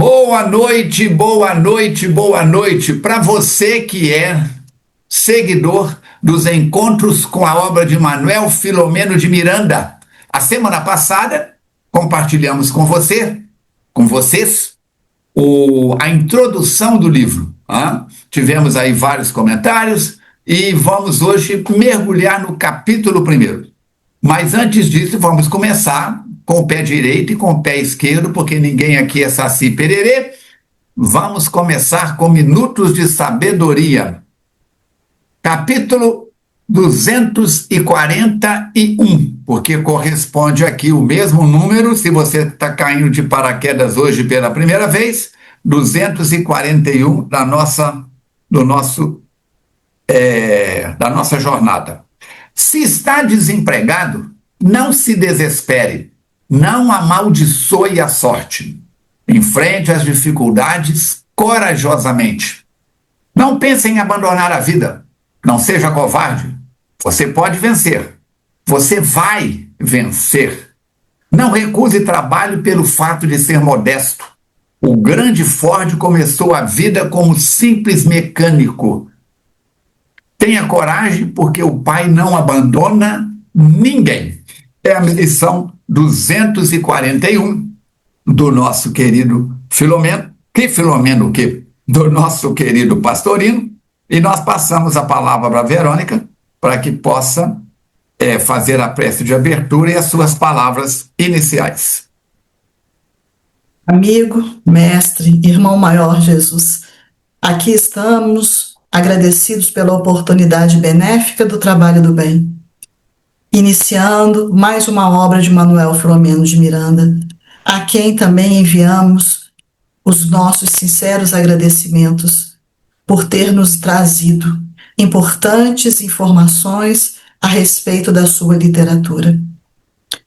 Boa noite, boa noite, boa noite. Para você que é seguidor dos encontros com a obra de Manuel Filomeno de Miranda. A semana passada, compartilhamos com vocês, a introdução do livro. Tivemos aí vários comentários e vamos hoje mergulhar no capítulo 1. Mas antes disso, vamos começar com o pé direito e com o pé esquerdo, porque ninguém aqui é Saci Pererê. Vamos começar com Minutos de Sabedoria. Capítulo 241, porque corresponde aqui o mesmo número, se você está caindo de paraquedas hoje pela primeira vez, 241 da nossa jornada. Se está desempregado, não se desespere, não amaldiçoe a sorte. Enfrente as dificuldades corajosamente. Não pense em abandonar a vida. Não seja covarde. Você pode vencer. Você vai vencer. Não recuse trabalho pelo fato de ser modesto. O grande Ford começou a vida como simples mecânico. Tenha coragem, porque o pai não abandona ninguém. É a lição 241 do nosso querido Filomeno. Que Filomeno o quê? Do nosso querido Pastorino. E nós passamos a palavra para a Verônica, para que possa fazer a prece de abertura e as suas palavras iniciais. Amigo, mestre, irmão maior Jesus, aqui estamos agradecidos pela oportunidade benéfica do trabalho do bem. Iniciando mais uma obra de Manuel Filomeno de Miranda, a quem também enviamos os nossos sinceros agradecimentos por ter nos trazido importantes informações a respeito da sua literatura.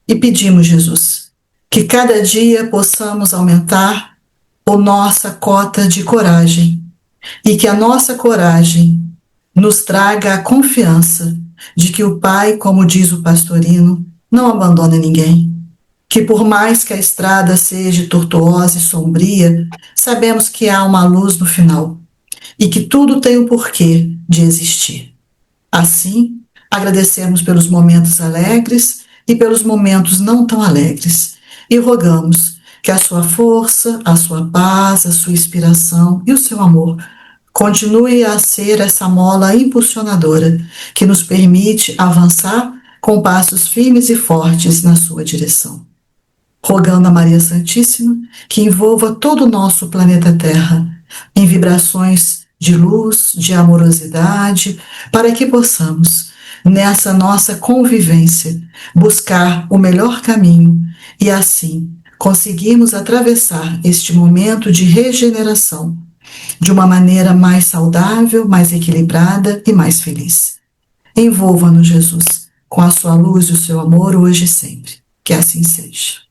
E pedimos, Jesus, que cada dia possamos aumentar a nossa cota de coragem e que a nossa coragem nos traga a confiança de que o Pai, como diz o Pastorino, não abandona ninguém. Que por mais que a estrada seja tortuosa e sombria, sabemos que há uma luz no final e que tudo tem o porquê de existir. Assim, agradecemos pelos momentos alegres e pelos momentos não tão alegres e rogamos que a sua força, a sua paz, a sua inspiração e o seu amor continue a ser essa mola impulsionadora que nos permite avançar com passos firmes e fortes na sua direção. Rogando a Maria Santíssima que envolva todo o nosso planeta Terra em vibrações de luz, de amorosidade, para que possamos, nessa nossa convivência, buscar o melhor caminho e assim conseguirmos atravessar este momento de regeneração de uma maneira mais saudável, mais equilibrada e mais feliz. Envolva-nos, Jesus, com a sua luz e o seu amor hoje e sempre. Que assim seja.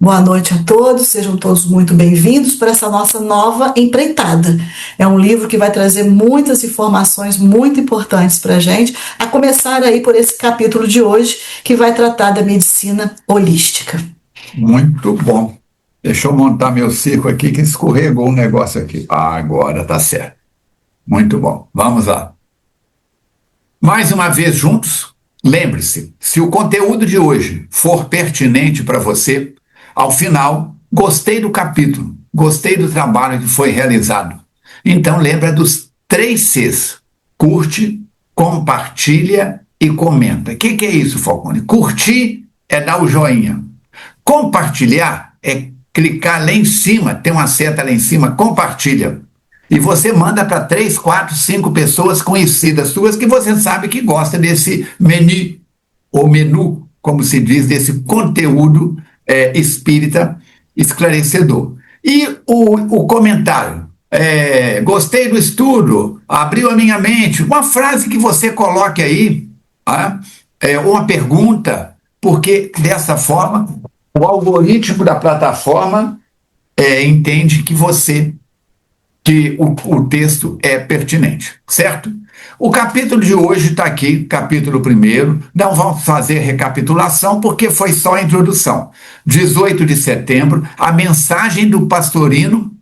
Boa noite a todos, sejam todos muito bem-vindos para essa nossa nova empreitada. É um livro que vai trazer muitas informações muito importantes para a gente, a começar aí por esse capítulo de hoje, que vai tratar da medicina holística. Muito bom. Deixa eu montar meu circo aqui, que escorregou um negócio aqui. Agora tá certo. Muito bom. Vamos lá. Mais uma vez juntos, lembre-se, se o conteúdo de hoje for pertinente para você, ao final, gostei do capítulo, gostei do trabalho que foi realizado. Então lembra dos 3 Cs. Curte, compartilha e comenta. O que é isso, Falcone? Curtir é dar o joinha. Compartilhar é clicar lá em cima, tem uma seta lá em cima, compartilha. E você manda para 3, 4, 5 pessoas conhecidas suas que você sabe que gosta desse menu, como se diz, desse conteúdo espírita esclarecedor. E o comentário, gostei do estudo, abriu a minha mente, uma frase que você coloque aí, uma pergunta, porque dessa forma o algoritmo da plataforma entende que o texto é pertinente, certo? O capítulo de hoje está aqui, capítulo 1. Não vamos fazer recapitulação porque foi só a introdução. 18 de setembro, a mensagem do pastorino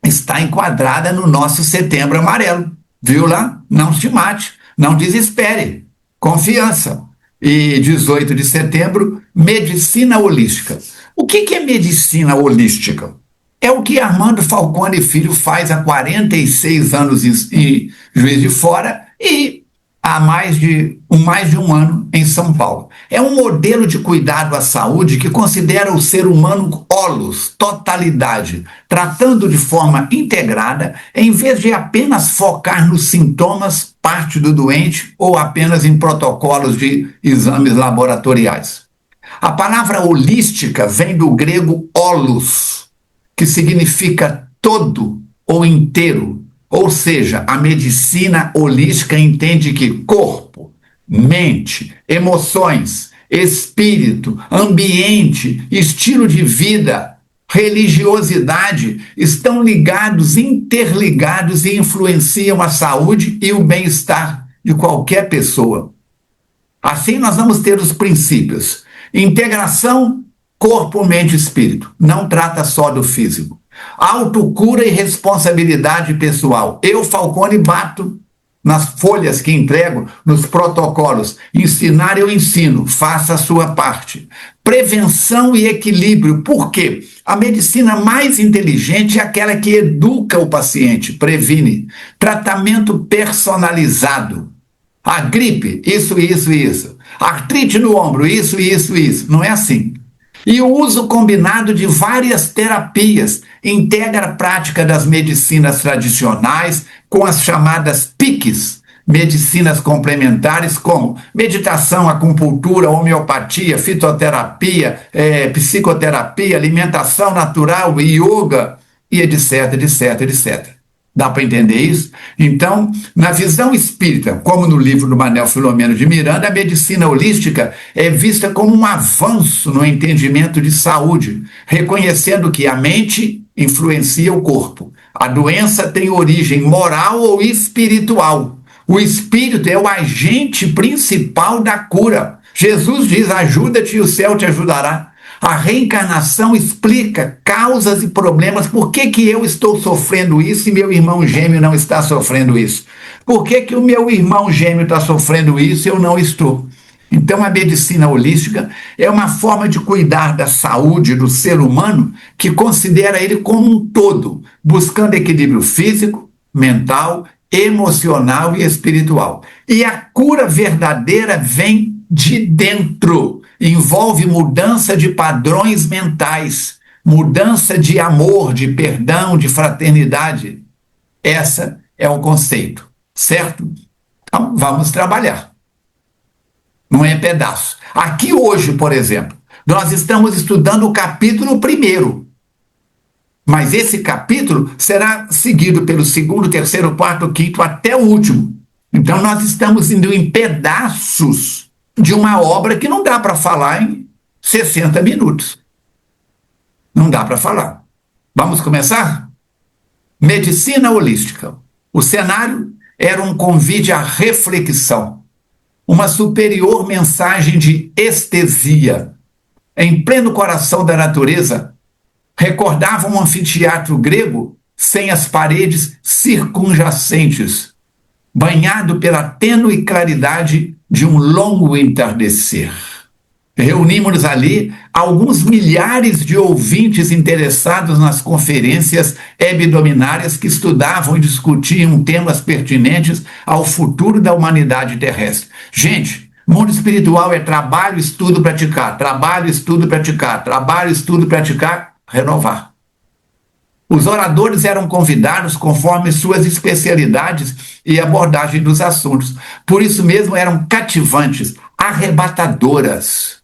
está enquadrada no nosso Setembro Amarelo. Viu lá? Não se mate, não desespere. Confiança. E 18 de setembro, medicina holística. O que é medicina holística? É o que Armando Falcone Filho faz há 46 anos em Juiz de Fora e há mais de um ano em São Paulo. É um modelo de cuidado à saúde que considera o ser humano holos, totalidade, tratando de forma integrada, em vez de apenas focar nos sintomas, parte do doente, ou apenas em protocolos de exames laboratoriais. A palavra holística vem do grego holos, que significa todo ou inteiro. Ou seja, a medicina holística entende que corpo, mente, emoções, espírito, ambiente, estilo de vida, religiosidade estão ligados, interligados e influenciam a saúde e o bem-estar de qualquer pessoa. Assim, nós vamos ter os princípios. Integração, corpo, mente e espírito. Não trata só do físico. Autocura e responsabilidade pessoal. Eu, Falcone, bato nas folhas que entrego, nos protocolos. Ensinar, eu ensino. Faça a sua parte. Prevenção e equilíbrio. Por quê? A medicina mais inteligente é aquela que educa o paciente, previne. Tratamento personalizado. A gripe, isso. Artrite no ombro, isso. Não é assim. E o uso combinado de várias terapias integra a prática das medicinas tradicionais com as chamadas PICs, medicinas complementares como meditação, acupuntura, homeopatia, fitoterapia, psicoterapia, alimentação natural, yoga e etc. Dá para entender isso? Então, na visão espírita, como no livro do Manuel Filomeno de Miranda, a medicina holística é vista como um avanço no entendimento de saúde, reconhecendo que a mente influencia o corpo. A doença tem origem moral ou espiritual. O espírito é o agente principal da cura. Jesus diz: ajuda-te e o céu te ajudará. A reencarnação explica causas e problemas. Por que eu estou sofrendo isso e meu irmão gêmeo não está sofrendo isso? Por que o meu irmão gêmeo está sofrendo isso e eu não estou? Então, a medicina holística é uma forma de cuidar da saúde do ser humano que considera ele como um todo, buscando equilíbrio físico, mental, emocional e espiritual. E a cura verdadeira vem de dentro. Envolve mudança de padrões mentais, mudança de amor, de perdão, de fraternidade. Esse é o conceito, certo? Então, vamos trabalhar. Não é pedaço. Aqui hoje, por exemplo, nós estamos estudando o capítulo 1. Mas esse capítulo será seguido pelo 2º, 3º, 4º, 5º, até o último. Então, nós estamos indo em pedaços de uma obra que não dá para falar em 60 minutos. Não dá para falar. Vamos começar? Medicina holística. O cenário era um convite à reflexão, uma superior mensagem de estesia. Em pleno coração da natureza, recordava um anfiteatro grego sem as paredes circunjacentes, banhado pela tênue claridade de um longo entardecer. Reunimos-nos ali alguns milhares de ouvintes interessados nas conferências hebdominárias que estudavam e discutiam temas pertinentes ao futuro da humanidade terrestre. Gente, mundo espiritual é trabalho, estudo, praticar, trabalho, estudo, praticar, trabalho, estudo, praticar, renovar. Os oradores eram convidados conforme suas especialidades e abordagem dos assuntos. Por isso mesmo eram cativantes, arrebatadoras.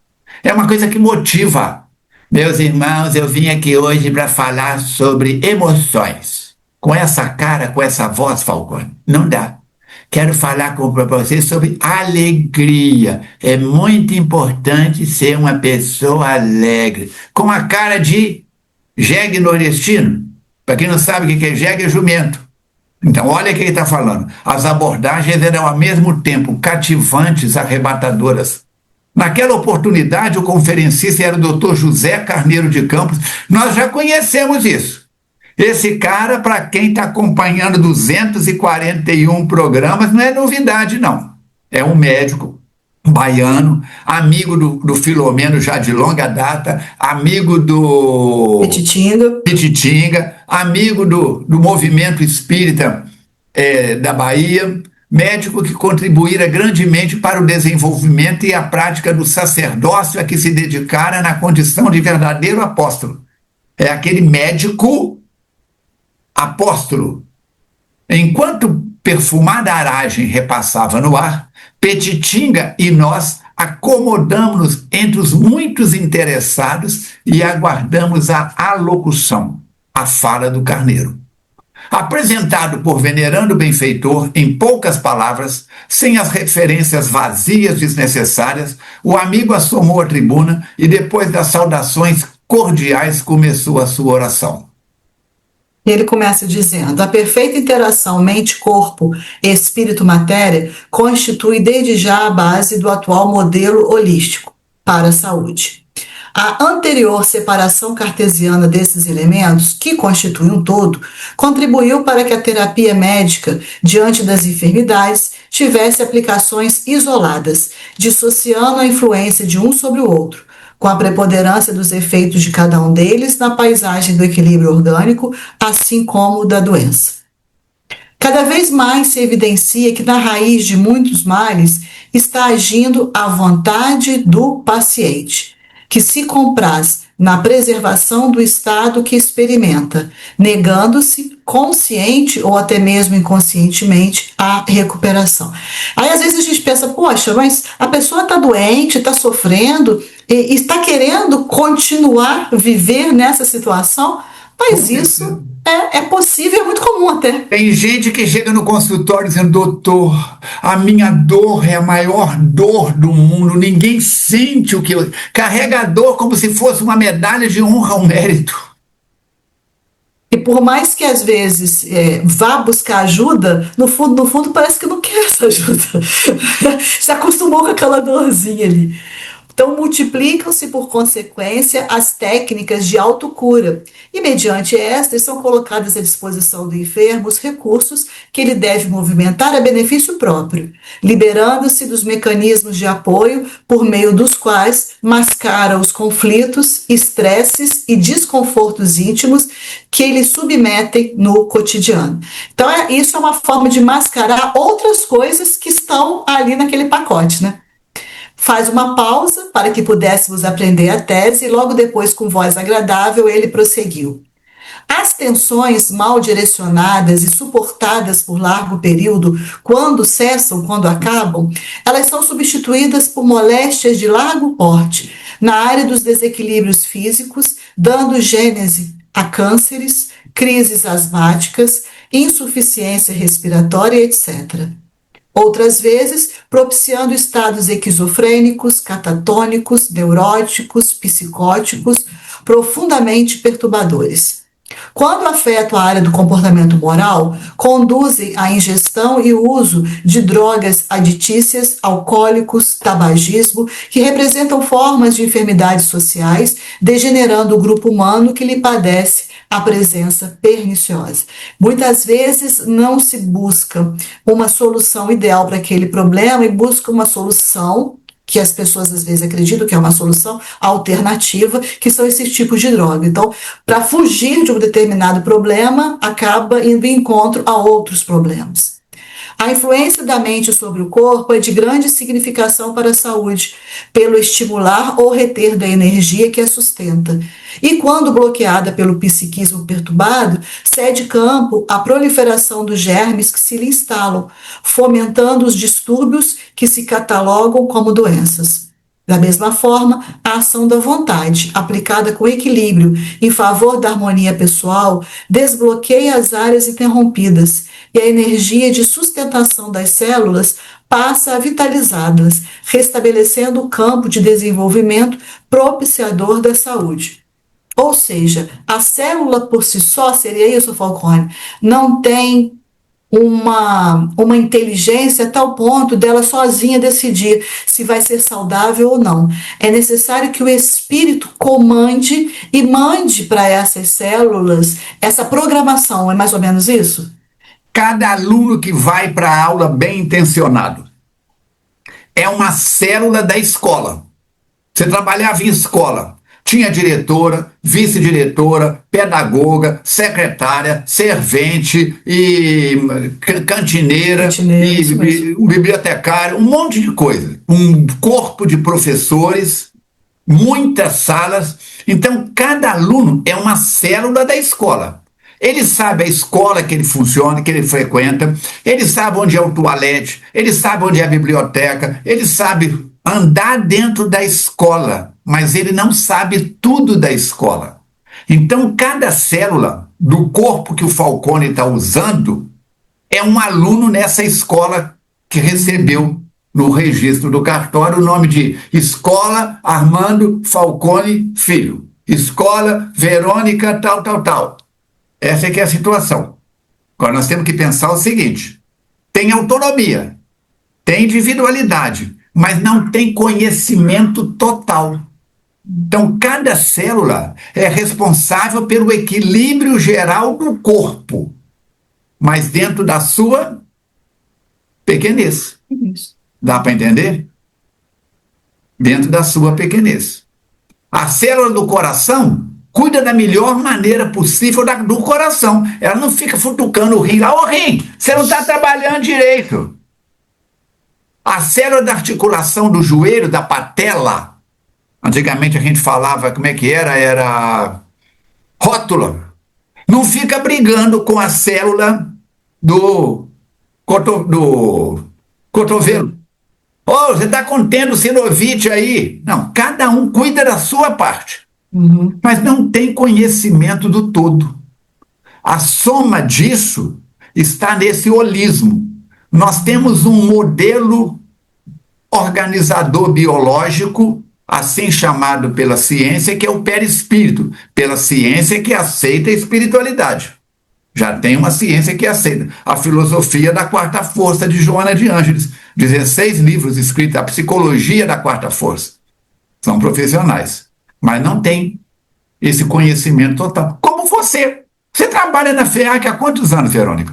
É uma coisa que motiva. Meus irmãos, eu vim aqui hoje para falar sobre emoções. Com essa cara, com essa voz, Falcone, não dá. Quero falar com vocês sobre alegria. É muito importante ser uma pessoa alegre. Com a cara de jegue nordestino. Para quem não sabe o que é jegue, é jumento. Então, olha o que ele está falando. As abordagens eram ao mesmo tempo cativantes, arrebatadoras. Naquela oportunidade, o conferencista era o Dr. José Carneiro de Campos. Nós já conhecemos isso. Esse cara, para quem está acompanhando 241 programas, não é novidade, não. É um médico baiano, amigo do Filomeno já de longa data, amigo do Pititinga, amigo do movimento espírita da Bahia, médico que contribuíra grandemente para o desenvolvimento e a prática do sacerdócio a que se dedicara na condição de verdadeiro apóstolo. É aquele médico apóstolo. Enquanto perfumada aragem repassava no ar, Pititinga e nós acomodamos-nos entre os muitos interessados e aguardamos a alocução, a fala do Carneiro. Apresentado por venerando benfeitor, em poucas palavras, sem as referências vazias desnecessárias, o amigo assomou a tribuna e, depois das saudações cordiais, começou a sua oração. Ele começa dizendo: a perfeita interação mente-corpo, espírito-matéria constitui desde já a base do atual modelo holístico para a saúde. A anterior separação cartesiana desses elementos, que constituem um todo, contribuiu para que a terapia médica, diante das enfermidades, tivesse aplicações isoladas, dissociando a influência de um sobre o outro, com a preponderância dos efeitos de cada um deles na paisagem do equilíbrio orgânico, assim como da doença. Cada vez mais se evidencia que na raiz de muitos males está agindo a vontade do paciente, que se compraz na preservação do estado que experimenta, negando-se consciente ou até mesmo inconscientemente à recuperação. Aí às vezes a gente pensa, poxa, mas a pessoa está doente, está sofrendo e está querendo continuar a viver nessa situação, mas isso é possível, é muito comum até. Tem gente que chega no consultório dizendo: doutor, a minha dor é a maior dor do mundo, ninguém sente o que eu... Carrega a dor como se fosse uma medalha de honra ao mérito. E por mais que às vezes vá buscar ajuda, no fundo parece que não quer essa ajuda. Se acostumou com aquela dorzinha ali. Então, multiplicam-se, por consequência, as técnicas de autocura e, mediante estas, são colocadas à disposição do enfermo os recursos que ele deve movimentar a benefício próprio, liberando-se dos mecanismos de apoio por meio dos quais mascara os conflitos, estresses e desconfortos íntimos que eles submetem no cotidiano. Então, isso é uma forma de mascarar outras coisas que estão ali naquele pacote, né? Faz uma pausa para que pudéssemos aprender a tese e logo depois, com voz agradável, ele prosseguiu. As tensões mal direcionadas e suportadas por largo período, quando cessam, quando acabam, elas são substituídas por moléstias de largo porte na área dos desequilíbrios físicos, dando gênese a cânceres, crises asmáticas, insuficiência respiratória, etc. Outras vezes, propiciando estados esquizofrênicos, catatônicos, neuróticos, psicóticos, profundamente perturbadores. Quando afetam a área do comportamento moral, conduzem à ingestão e uso de drogas aditícias, alcoólicos, tabagismo, que representam formas de enfermidades sociais, degenerando o grupo humano que lhe padece a presença perniciosa. Muitas vezes não se busca uma solução ideal para aquele problema e busca uma solução que as pessoas às vezes acreditam que é uma solução alternativa, que são esses tipos de droga. Então, para fugir de um determinado problema, acaba indo em encontro a outros problemas. A influência da mente sobre o corpo é de grande significação para a saúde, pelo estimular ou reter da energia que a sustenta. E quando bloqueada pelo psiquismo perturbado, cede campo à proliferação dos germes que se lhe instalam, fomentando os distúrbios que se catalogam como doenças. Da mesma forma, a ação da vontade, aplicada com equilíbrio em favor da harmonia pessoal, desbloqueia as áreas interrompidas e a energia de sustentação das células passa a vitalizá-las, restabelecendo o campo de desenvolvimento propiciador da saúde. Ou seja, a célula por si só, seria isso, Falcone, não tem uma inteligência a tal ponto dela sozinha decidir se vai ser saudável ou não. É necessário que o espírito comande e mande para essas células essa programação, é mais ou menos isso? Cada aluno que vai para a aula bem intencionado é uma célula da escola. Você trabalhava em escola, tinha diretora, vice-diretora, pedagoga, secretária, servente, e cantineira, e um bibliotecário, um monte de coisa. Um corpo de professores, muitas salas. Então, cada aluno é uma célula da escola. Ele sabe a escola que ele funciona, que ele frequenta, ele sabe onde é o toalete, ele sabe onde é a biblioteca, ele sabe andar dentro da escola, mas ele não sabe tudo da escola. Então, cada célula do corpo que o Falcone está usando é um aluno nessa escola que recebeu no registro do cartório o nome de Escola Armando Falcone Filho. Escola Verônica tal, tal, tal. Essa é que é a situação. Agora nós temos que pensar o seguinte: tem autonomia, tem individualidade, mas não tem conhecimento total. Então, cada célula é responsável pelo equilíbrio geral do corpo, mas dentro da sua pequenez. Dá para entender? Dentro da sua pequenez. A célula do coração cuida da melhor maneira possível do coração. Ela não fica futucando o rim lá. Ô rim, você não está trabalhando direito. A célula da articulação do joelho, da patela, antigamente a gente falava, como é que era? Era rótula. Não fica brigando com a célula do cotovelo. Ô, você está contendo sinovite aí. Não, cada um cuida da sua parte. Mas não tem conhecimento do todo. A soma disso está nesse holismo. Nós temos um modelo organizador biológico, assim chamado pela ciência, que é o perispírito, pela ciência que aceita a espiritualidade. Já tem uma ciência que aceita. A filosofia da quarta força de Joana de Ângeles, 16 livros escritos, a psicologia da quarta força. São profissionais, mas não tem esse conhecimento total. Como você. Você trabalha na FEAC há quantos anos, Verônica?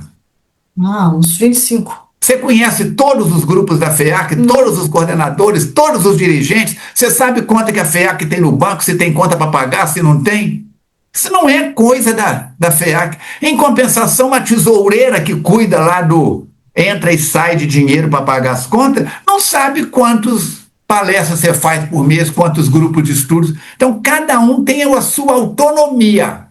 Uns 25. Você conhece todos os grupos da FEAC, todos os coordenadores, todos os dirigentes? Você sabe quanto que a FEAC tem no banco, se tem conta para pagar, se não tem? Isso não é coisa da FEAC. Em compensação, uma tesoureira que cuida lá do entra e sai de dinheiro para pagar as contas, não sabe quantos palestras você faz por mês, quantos grupos de estudos. Então, cada um tem a sua autonomia.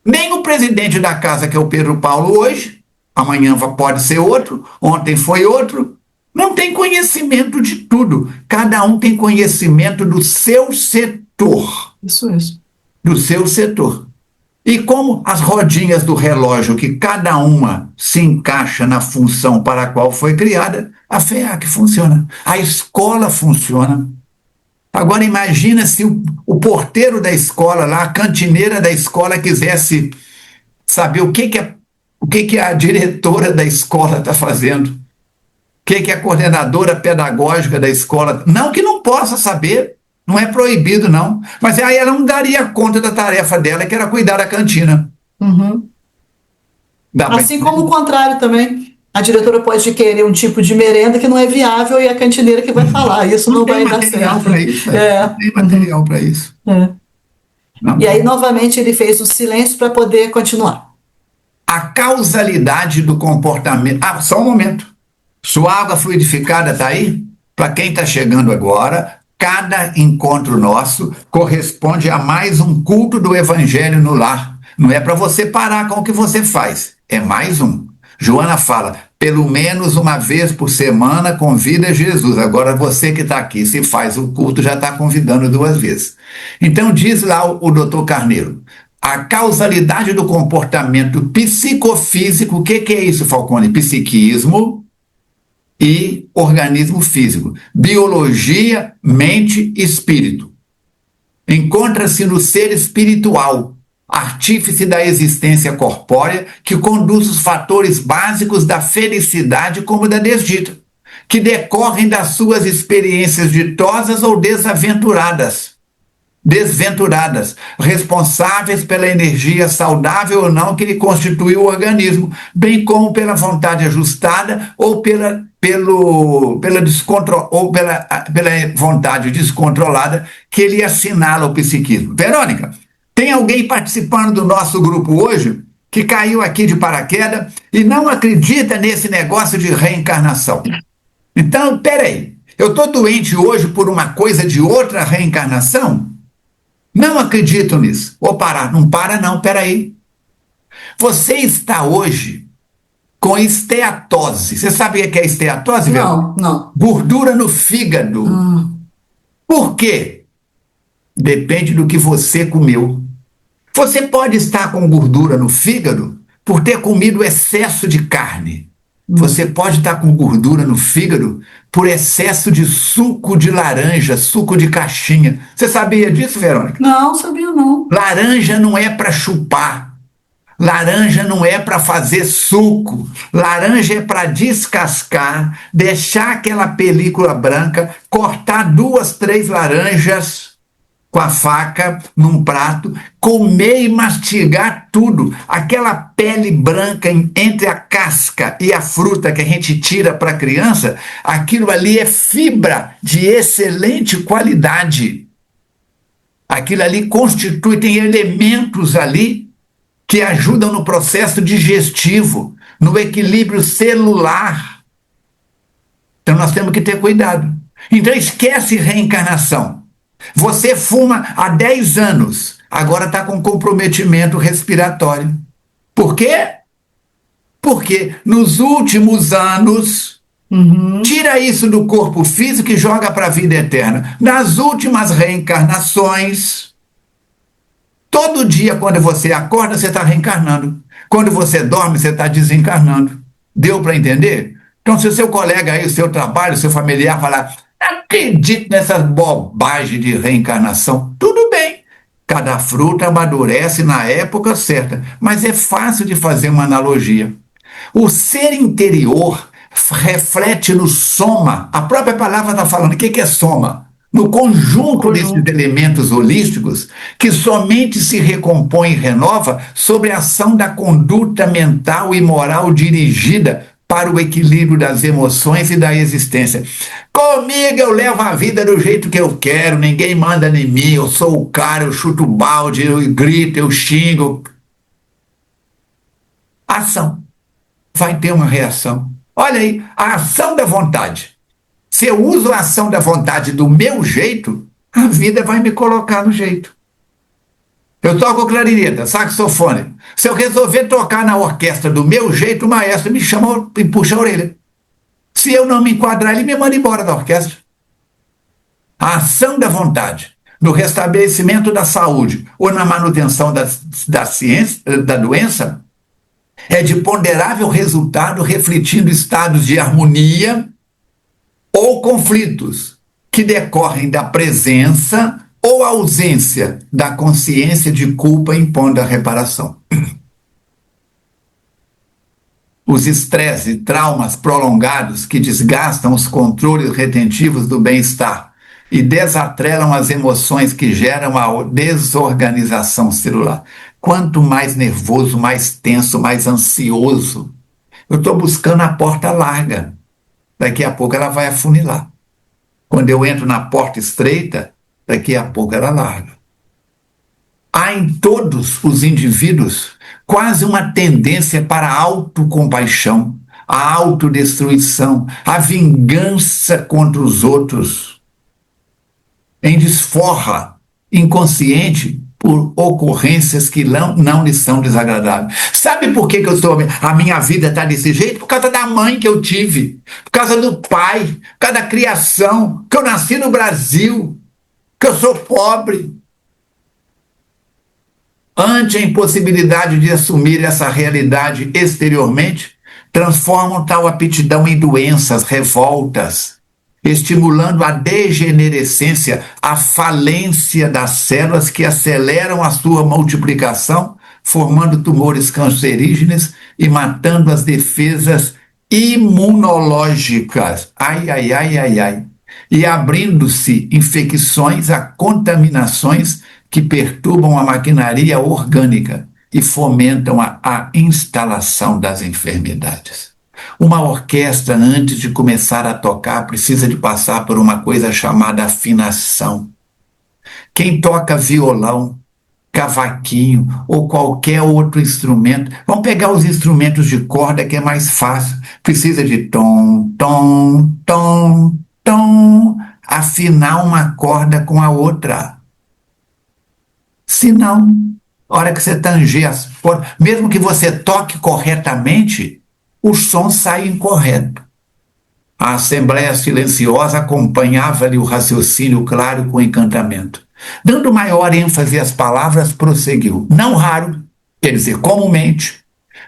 Nem o presidente da casa, que é o Pedro Paulo hoje, amanhã pode ser outro, ontem foi outro, não tem conhecimento de tudo. Cada um tem conhecimento do seu setor. Isso mesmo. Do seu setor. E como as rodinhas do relógio, que cada uma se encaixa na função para a qual foi criada, a FEAC funciona, a escola funciona. Agora imagina se o porteiro da escola, lá, a cantineira da escola, quisesse saber o que a diretora da escola está fazendo, o que a coordenadora pedagógica da escola. Não que não possa saber, não é proibido, não. Mas aí ela não daria conta da tarefa dela, que era cuidar da cantina. Assim como o contrário também. A diretora pode querer um tipo de merenda que não é viável e a cantineira que vai falar. Isso não vai dar certo. Não tem material para isso. E aí, novamente, ele fez o silêncio para poder continuar. A causalidade do comportamento... só um momento. Sua água fluidificada está aí? Para quem está chegando agora... Cada encontro nosso corresponde a mais um culto do Evangelho no lar. Não é para você parar com o que você faz, é mais um. Joana fala, pelo menos uma vez por semana convida Jesus. Agora você que está aqui, se faz o culto, já está convidando 2 vezes. Então diz lá o doutor Carneiro, a causalidade do comportamento psicofísico, o que é isso, Falcone? Psiquismo e organismo físico. Biologia, mente e espírito. Encontra-se no ser espiritual. artífice da existência corpórea, que conduz os fatores básicos da felicidade como da desdita, que decorrem das suas experiências ditosas ou desventuradas, responsáveis pela energia saudável ou não que lhe constitui o organismo, bem como pela vontade ajustada ou pela vontade descontrolada que lhe assinala o psiquismo. Verônica, tem alguém participando do nosso grupo hoje que caiu aqui de paraquedas e não acredita nesse negócio de reencarnação. Então, peraí, eu estou doente hoje por uma coisa de outra reencarnação? Não acredito nisso. Vou parar. Não para não, peraí. Você está hoje com esteatose. Você sabe o que é esteatose, Não, não. Gordura no fígado. Por quê? Depende do que você comeu. Você pode estar com gordura no fígado por ter comido excesso de carne. Você pode estar com gordura no fígado por excesso de suco de laranja, suco de caixinha. Você sabia disso, Verônica? Não, sabia não. Laranja não é para chupar. Laranja não é para fazer suco. Laranja é para descascar, deixar aquela película branca, cortar 2, 3 laranjas com a faca num prato, comer e mastigar tudo. Aquela pele branca entre a casca e a fruta que a gente tira para a criança, aquilo ali é fibra de excelente qualidade. Aquilo ali constitui, tem elementos ali que ajudam no processo digestivo, no equilíbrio celular. Então nós temos que ter cuidado. Então esquece reencarnação. Você fuma há 10 anos, agora está com comprometimento respiratório. Por quê? Porque nos últimos anos, tira isso do corpo físico e joga para a vida eterna. Nas últimas reencarnações, todo dia quando você acorda, você está reencarnando. Quando você dorme, você está desencarnando. Deu para entender? Então, se o seu colega aí, o seu trabalho, o seu familiar falar, acredito nessas bobagens de reencarnação, tudo bem. Cada fruta amadurece na época certa, mas é fácil de fazer uma analogia. O ser interior reflete no soma, a própria palavra está falando, o que é soma? No conjunto desses elementos holísticos, que somente se recompõe e renova sobre a ação da conduta mental e moral dirigida para o equilíbrio das emoções e da existência. Comigo eu levo a vida do jeito que eu quero, ninguém manda em mim, eu sou o cara, eu chuto o balde, eu grito, eu xingo. Ação. Vai ter uma reação. Olha aí, a ação da vontade. Se eu uso a ação da vontade do meu jeito, a vida vai me colocar no jeito. Eu toco clarineta, saxofone. Se eu resolver tocar na orquestra do meu jeito, o maestro me chama e puxa a orelha. Se eu não me enquadrar, ele me manda embora da orquestra. A ação da vontade, no restabelecimento da saúde ou na manutenção da doença, é de ponderável resultado refletindo estados de harmonia ou conflitos que decorrem da presença ou ausência da consciência de culpa impondo a reparação. Os estresses e traumas prolongados que desgastam os controles retentivos do bem-estar e desatrelam as emoções que geram a desorganização celular. Quanto mais nervoso, mais tenso, mais ansioso, eu estou buscando a porta larga. Daqui a pouco ela vai afunilar. Quando eu entro na porta estreita, daqui a pouco ela larga. Há em todos os indivíduos quase uma tendência para a autocompaixão, a autodestruição, a vingança contra os outros, em desforra inconsciente por ocorrências que não lhe são desagradáveis. Sabe por que a minha vida está desse jeito? Por causa da mãe que eu tive, por causa do pai, por causa da criação, que eu nasci no Brasil, que eu sou pobre. Ante a impossibilidade de assumir essa realidade exteriormente, transformam tal aptidão em doenças, revoltas, estimulando a degenerescência, a falência das células que aceleram a sua multiplicação, formando tumores cancerígenos e matando as defesas imunológicas. Ai, ai, ai, ai, ai. E abrindo-se infecções a contaminações que perturbam a maquinaria orgânica e fomentam a instalação das enfermidades. Uma orquestra, antes de começar a tocar, precisa de passar por uma coisa chamada afinação. Quem toca violão, cavaquinho ou qualquer outro instrumento, vamos pegar os instrumentos de corda que é mais fácil, precisa de tom, tom, tom, tom, afinar uma corda com a outra. Senão, a hora que você tanger as cordas, mesmo que você toque corretamente, o som sai incorreto. A assembleia silenciosa acompanhava-lhe o raciocínio claro com encantamento. Dando maior ênfase às palavras, prosseguiu. Não raro, quer dizer, comumente,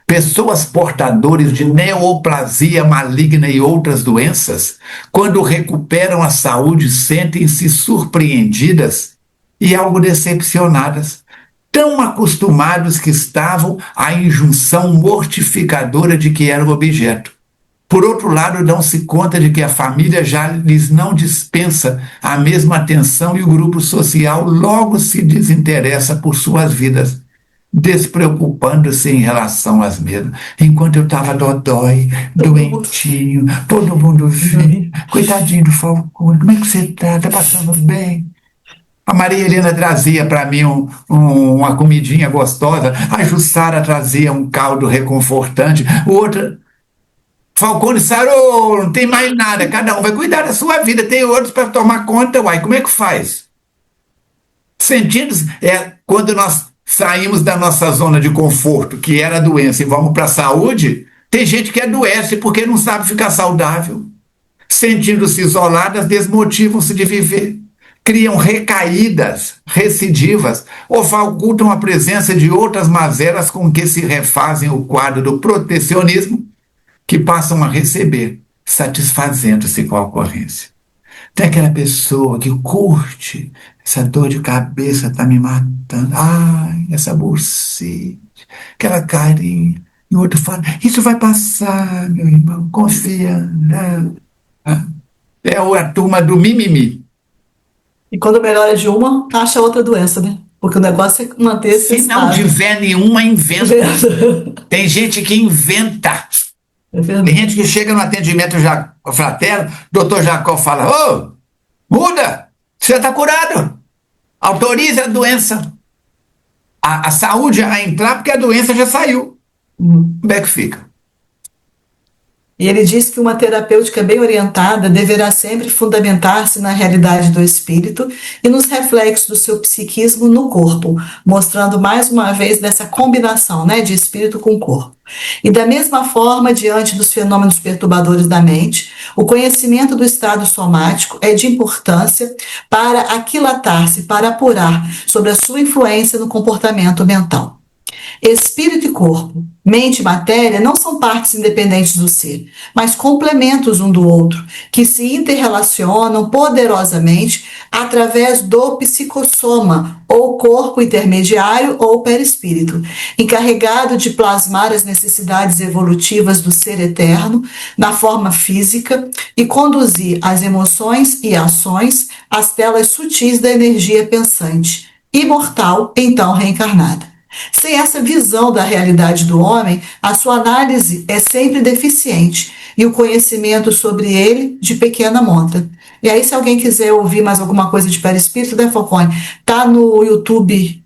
pessoas portadoras de neoplasia maligna e outras doenças, quando recuperam a saúde, sentem-se surpreendidas e algo decepcionadas, tão acostumados que estavam à injunção mortificadora de que era o objeto. Por outro lado, dão-se conta de que a família já lhes não dispensa a mesma atenção e o grupo social logo se desinteressa por suas vidas, despreocupando-se em relação às mesmas. Enquanto eu estava dodói, doentinho, todo mundo vê, coitadinho do Falcone, como é que você está? Está passando bem? A Maria Helena trazia para mim uma comidinha gostosa, a Jussara trazia um caldo reconfortante, o outro... Falcone sarou, não tem mais nada, cada um vai cuidar da sua vida, tem outros para tomar conta, uai, como é que faz? Sentidos é quando nós saímos da nossa zona de conforto, que era a doença, e vamos para a saúde, tem gente que adoece porque não sabe ficar saudável. Sentindo-se isoladas, desmotivam-se de viver, criam recaídas, recidivas, ou facultam a presença de outras mazelas com que se refazem o quadro do protecionismo, que passam a receber, satisfazendo-se com a ocorrência. Tem aquela pessoa que curte, essa dor de cabeça está me matando, ai, essa bursite, aquela carinha, e o outro fala, isso vai passar, meu irmão, confia. Né? É a turma do mimimi. E quando melhora de uma, acha outra doença, né? Porque o negócio é manter esse Se não tiver nenhuma, inventa. Tem gente que inventa. Tem gente que chega no atendimento fraterno, o doutor Jacó fala, ô, muda, você está curado, autoriza a doença, a saúde a entrar porque a doença já saiu. Como é que fica? E ele diz que uma terapêutica bem orientada deverá sempre fundamentar-se na realidade do espírito e nos reflexos do seu psiquismo no corpo, mostrando mais uma vez dessa combinação, né, de espírito com corpo. E da mesma forma, diante dos fenômenos perturbadores da mente, o conhecimento do estado somático é de importância para aquilatar-se, para apurar sobre a sua influência no comportamento mental. Espírito e corpo, mente e matéria não são partes independentes do ser, mas complementos um do outro, que se interrelacionam poderosamente através do psicossoma, ou corpo intermediário ou perispírito, encarregado de plasmar as necessidades evolutivas do ser eterno na forma física e conduzir as emoções e ações às telas sutis da energia pensante, imortal, então reencarnada. Sem essa visão da realidade do homem, a sua análise é sempre deficiente e o conhecimento sobre ele de pequena monta. E aí, se alguém quiser ouvir mais alguma coisa de perispírito, né, Falcone? Tá no YouTube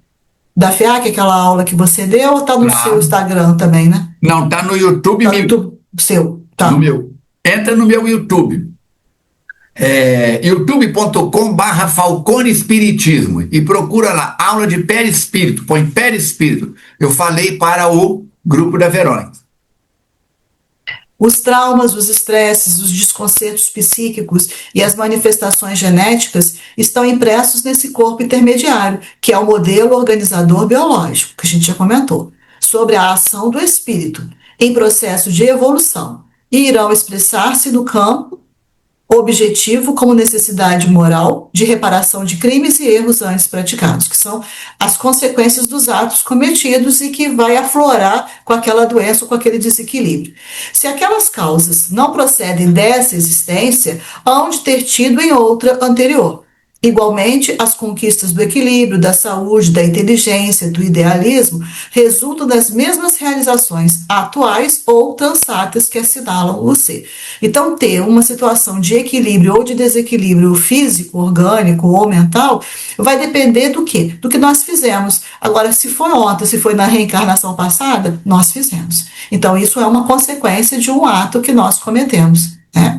da FEAC, aquela aula que você deu, ou tá no seu Instagram também, né? Não, tá no YouTube. Tá no YouTube seu, tá. No meu. Entra no meu YouTube. youtube.com/Falcone Espiritismo e procura lá, aula de perispírito, põe perispírito. Eu falei para o grupo da Verônica. Os traumas, os estresses, os desconcertos psíquicos e as manifestações genéticas estão impressos nesse corpo intermediário, que é o modelo organizador biológico, que a gente já comentou, sobre a ação do espírito em processo de evolução, e irão expressar-se no campo objetivo como necessidade moral de reparação de crimes e erros antes praticados, que são as consequências dos atos cometidos e que vai aflorar com aquela doença ou com aquele desequilíbrio. Se aquelas causas não procedem dessa existência, hão de ter tido em outra anterior. Igualmente, as conquistas do equilíbrio, da saúde, da inteligência, do idealismo, resultam das mesmas realizações atuais ou transatas que assinalam o ser. Então, ter uma situação de equilíbrio ou de desequilíbrio físico, orgânico ou mental, vai depender do quê? Do que nós fizemos. Agora, se foi ontem, se foi na reencarnação passada, nós fizemos. Então, isso é uma consequência de um ato que nós cometemos, né?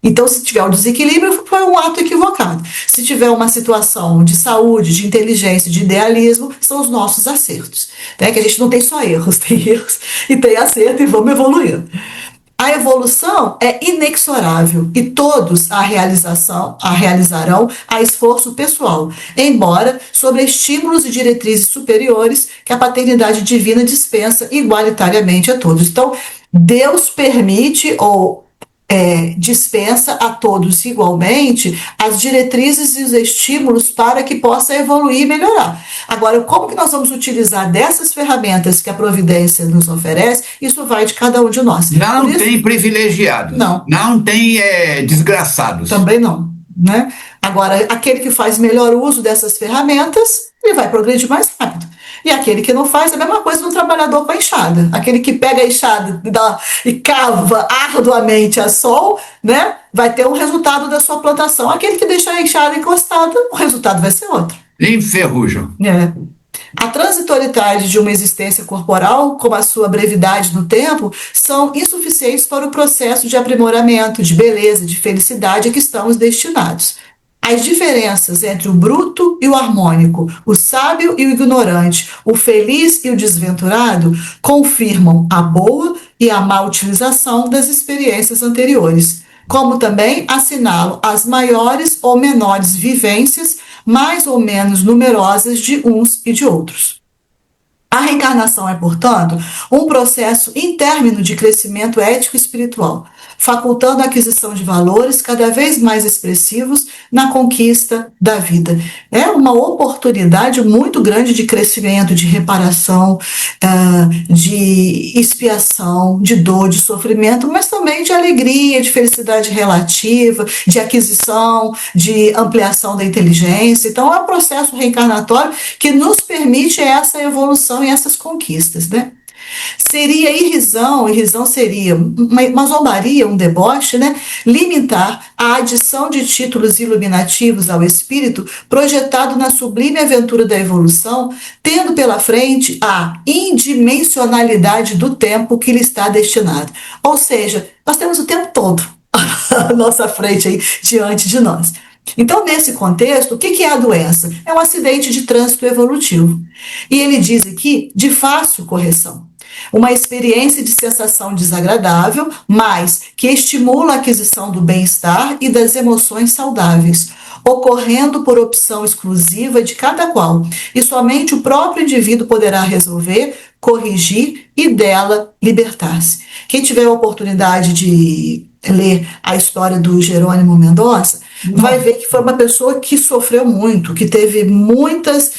Então, se tiver um desequilíbrio, foi um ato equivocado. Se tiver uma situação de saúde, de inteligência, de idealismo, são os nossos acertos. Né? Que a gente não tem só erros, tem erros e tem acerto e vamos evoluindo. A evolução é inexorável e todos a realizarão a esforço pessoal, embora sobre estímulos e diretrizes superiores que a paternidade divina dispensa igualitariamente a todos. Então, Deus permite ou dispensa a todos igualmente as diretrizes e os estímulos para que possa evoluir e melhorar. Agora, como que nós vamos utilizar dessas ferramentas que a providência nos oferece, isso vai de cada um de nós. Não tem privilegiados. Não tem desgraçados. Também não, né? Agora, aquele que faz melhor uso dessas ferramentas, ele vai progredir mais rápido. E aquele que não faz, é a mesma coisa de um trabalhador com a enxada. Aquele que pega a enxada e cava arduamente a sol, né, vai ter um resultado da sua plantação. Aquele que deixa a enxada encostada, o resultado vai ser outro. Enferrujam. A transitoriedade de uma existência corporal, como a sua brevidade no tempo, são insuficientes para o processo de aprimoramento, de beleza, de felicidade a que estamos destinados. As diferenças entre o bruto e o harmônico, o sábio e o ignorante, o feliz e o desventurado, confirmam a boa e a má utilização das experiências anteriores, como também assinalam as maiores ou menores vivências, mais ou menos numerosas de uns e de outros. A reencarnação é, portanto, um processo intérmino de crescimento ético e espiritual, facultando a aquisição de valores cada vez mais expressivos na conquista da vida. É uma oportunidade muito grande de crescimento, de reparação, de expiação, de dor, de sofrimento, mas também de alegria, de felicidade relativa, de aquisição, de ampliação da inteligência. Então, é um processo reencarnatório que nos permite essa evolução e essas conquistas, né? Seria irrisão seria uma zombaria, um deboche, né? Limitar a adição de títulos iluminativos ao espírito projetado na sublime aventura da evolução, tendo pela frente a indimensionalidade do tempo que lhe está destinado. Ou seja, nós temos o tempo todo à nossa frente aí, diante de nós. Então, nesse contexto, o que é a doença? É um acidente de trânsito evolutivo. E ele diz aqui de fácil correção. Uma experiência de sensação desagradável, mas que estimula a aquisição do bem-estar e das emoções saudáveis, ocorrendo por opção exclusiva de cada qual, e somente o próprio indivíduo poderá resolver, corrigir e dela libertar-se. Quem tiver a oportunidade de ler a história do Jerônimo Mendonça, vai ver que foi uma pessoa que sofreu muito, que teve muitas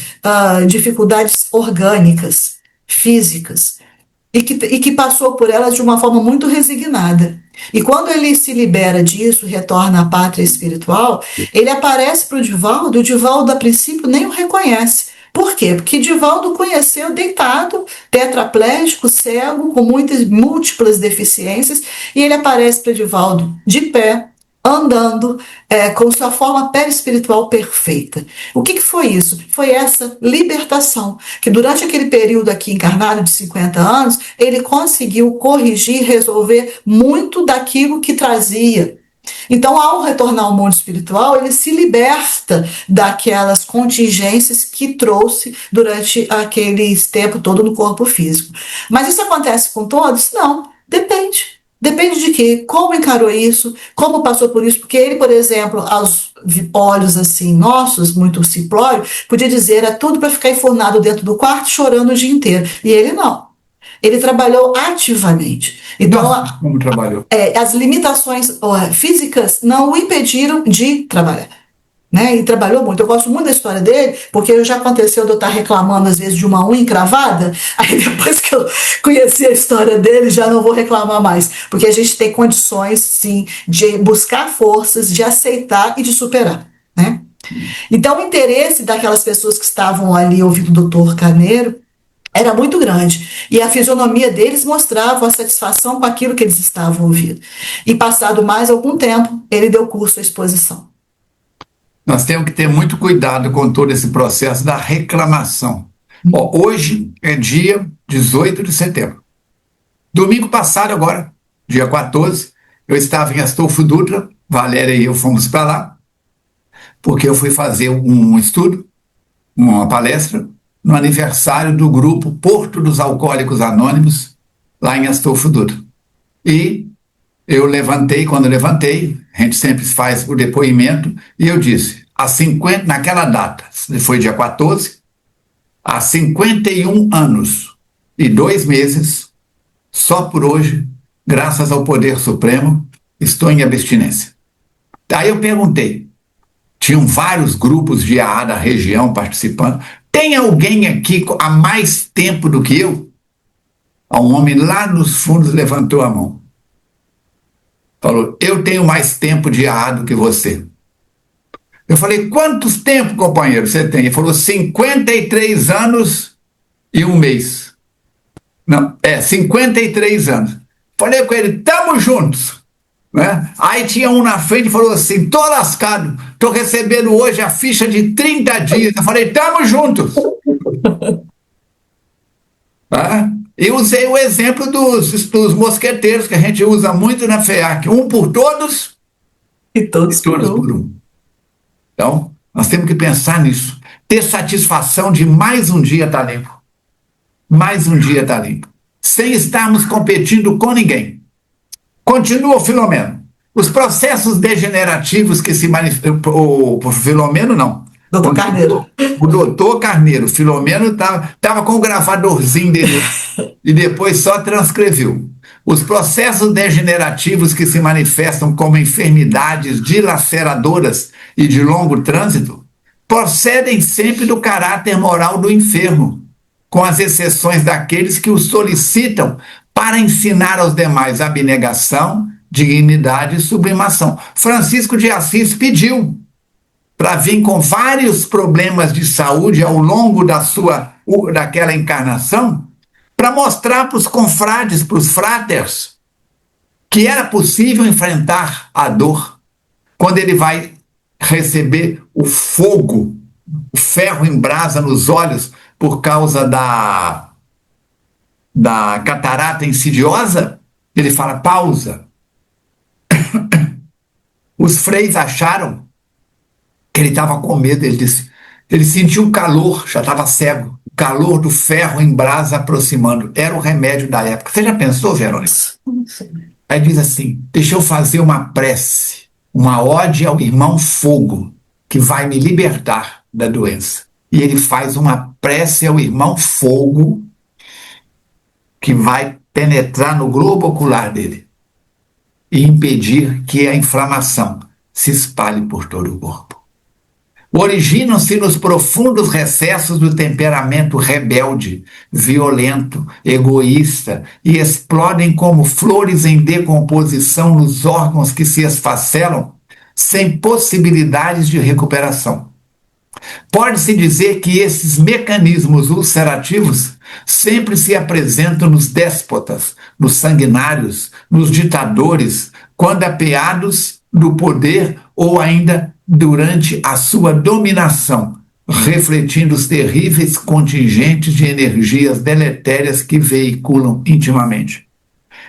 dificuldades orgânicas, físicas, e que passou por elas de uma forma muito resignada. E quando ele se libera disso, retorna à pátria espiritual, ele aparece para o Divaldo a princípio nem o reconhece. Por quê? Porque Divaldo conheceu deitado, tetraplégico, cego, com múltiplas deficiências, e ele aparece para Divaldo de pé, andando, com sua forma perispiritual perfeita. O que foi isso? Foi essa libertação, que durante aquele período aqui encarnado de 50 anos, ele conseguiu corrigir, resolver muito daquilo que trazia. Então, ao retornar ao mundo espiritual, ele se liberta daquelas contingências que trouxe durante aquele tempo todo no corpo físico. Mas isso acontece com todos? Não, depende. Depende de quê? Como encarou isso? Como passou por isso? Porque ele, por exemplo, aos olhos assim nossos, muito simplório, podia dizer, era tudo para ficar enfurnado dentro do quarto chorando o dia inteiro. E ele não. ele trabalhou ativamente. Então, Nossa, como trabalhou. as limitações físicas não o impediram de trabalhar. Né? E trabalhou muito. Eu gosto muito da história dele, porque já aconteceu de eu estar reclamando, às vezes, de uma unha encravada. Aí, depois que eu conheci a história dele, já não vou reclamar mais. Porque a gente tem condições, sim, de buscar forças, de aceitar e de superar. Né? Então, o interesse daquelas pessoas que estavam ali ouvindo o doutor Carneiro era muito grande. E a fisionomia deles mostrava a satisfação com aquilo que eles estavam ouvindo. E, passado mais algum tempo, ele deu curso à exposição. Nós temos que ter muito cuidado com todo esse processo da reclamação. Ó, hoje é dia 18 de setembro. Domingo passado, agora, dia 14, eu estava em Astolfo Dutra, Valéria e eu fomos para lá, porque eu fui fazer um estudo, uma palestra, no aniversário do grupo Porto dos Alcoólicos Anônimos, lá em Astolfo Dutra. E eu levantei, quando eu levantei, a gente sempre faz o depoimento, e eu disse, naquela data, foi dia 14, há 51 anos e 2 meses, só por hoje, graças ao Poder Supremo, estou em abstinência. Aí eu perguntei, tinham vários grupos de AA da região participando, tem alguém aqui há mais tempo do que eu? Um homem lá nos fundos levantou a mão. Falou, eu tenho mais tempo de AA do que você. Eu falei, quantos tempo, companheiro, você tem? Ele falou, 53 anos e 1 mês. Não, 53 anos. Falei com ele, tamo juntos. Né? Aí tinha um na frente e falou assim, tô lascado, tô recebendo hoje a ficha de 30 dias. Eu falei, tamo juntos. Tá? E usei o exemplo dos mosqueteiros, que a gente usa muito na FEAC. Um por todos e todos por um. Então, nós temos que pensar nisso. Ter satisfação de mais um dia estar limpo. Mais um dia estar limpo. Sem estarmos competindo com ninguém. Continua, Filomeno. Os processos degenerativos que se manifestam... O Filomeno, não. Doutor Carneiro. O doutor Carneiro. Filomeno estava com o gravadorzinho dele e depois só transcreveu. Os processos degenerativos que se manifestam como enfermidades dilaceradoras e de longo trânsito procedem sempre do caráter moral do enfermo, com as exceções daqueles que o solicitam para ensinar aos demais abnegação, dignidade e sublimação. Francisco de Assis pediu para vir com vários problemas de saúde ao longo daquela encarnação, para mostrar para os confrades, para os fraters, que era possível enfrentar a dor quando ele vai receber o fogo, o ferro em brasa nos olhos por causa da catarata insidiosa. Ele fala, pausa. Os freis acharam que ele estava com medo, ele disse, ele sentiu um calor, já estava cego, o calor do ferro em brasa aproximando, era o remédio da época. Você já pensou, Verônica? Aí diz assim, deixa eu fazer uma prece, uma ode ao irmão fogo, que vai me libertar da doença. E ele faz uma prece ao irmão fogo, que vai penetrar no globo ocular dele e impedir que a inflamação se espalhe por todo o corpo. Originam-se nos profundos recessos do temperamento rebelde, violento, egoísta e explodem como flores em decomposição nos órgãos que se esfacelam sem possibilidades de recuperação. Pode-se dizer que esses mecanismos ulcerativos sempre se apresentam nos déspotas, nos sanguinários, nos ditadores, quando apeados do poder ou ainda durante a sua dominação, refletindo os terríveis contingentes de energias deletérias que veiculam intimamente.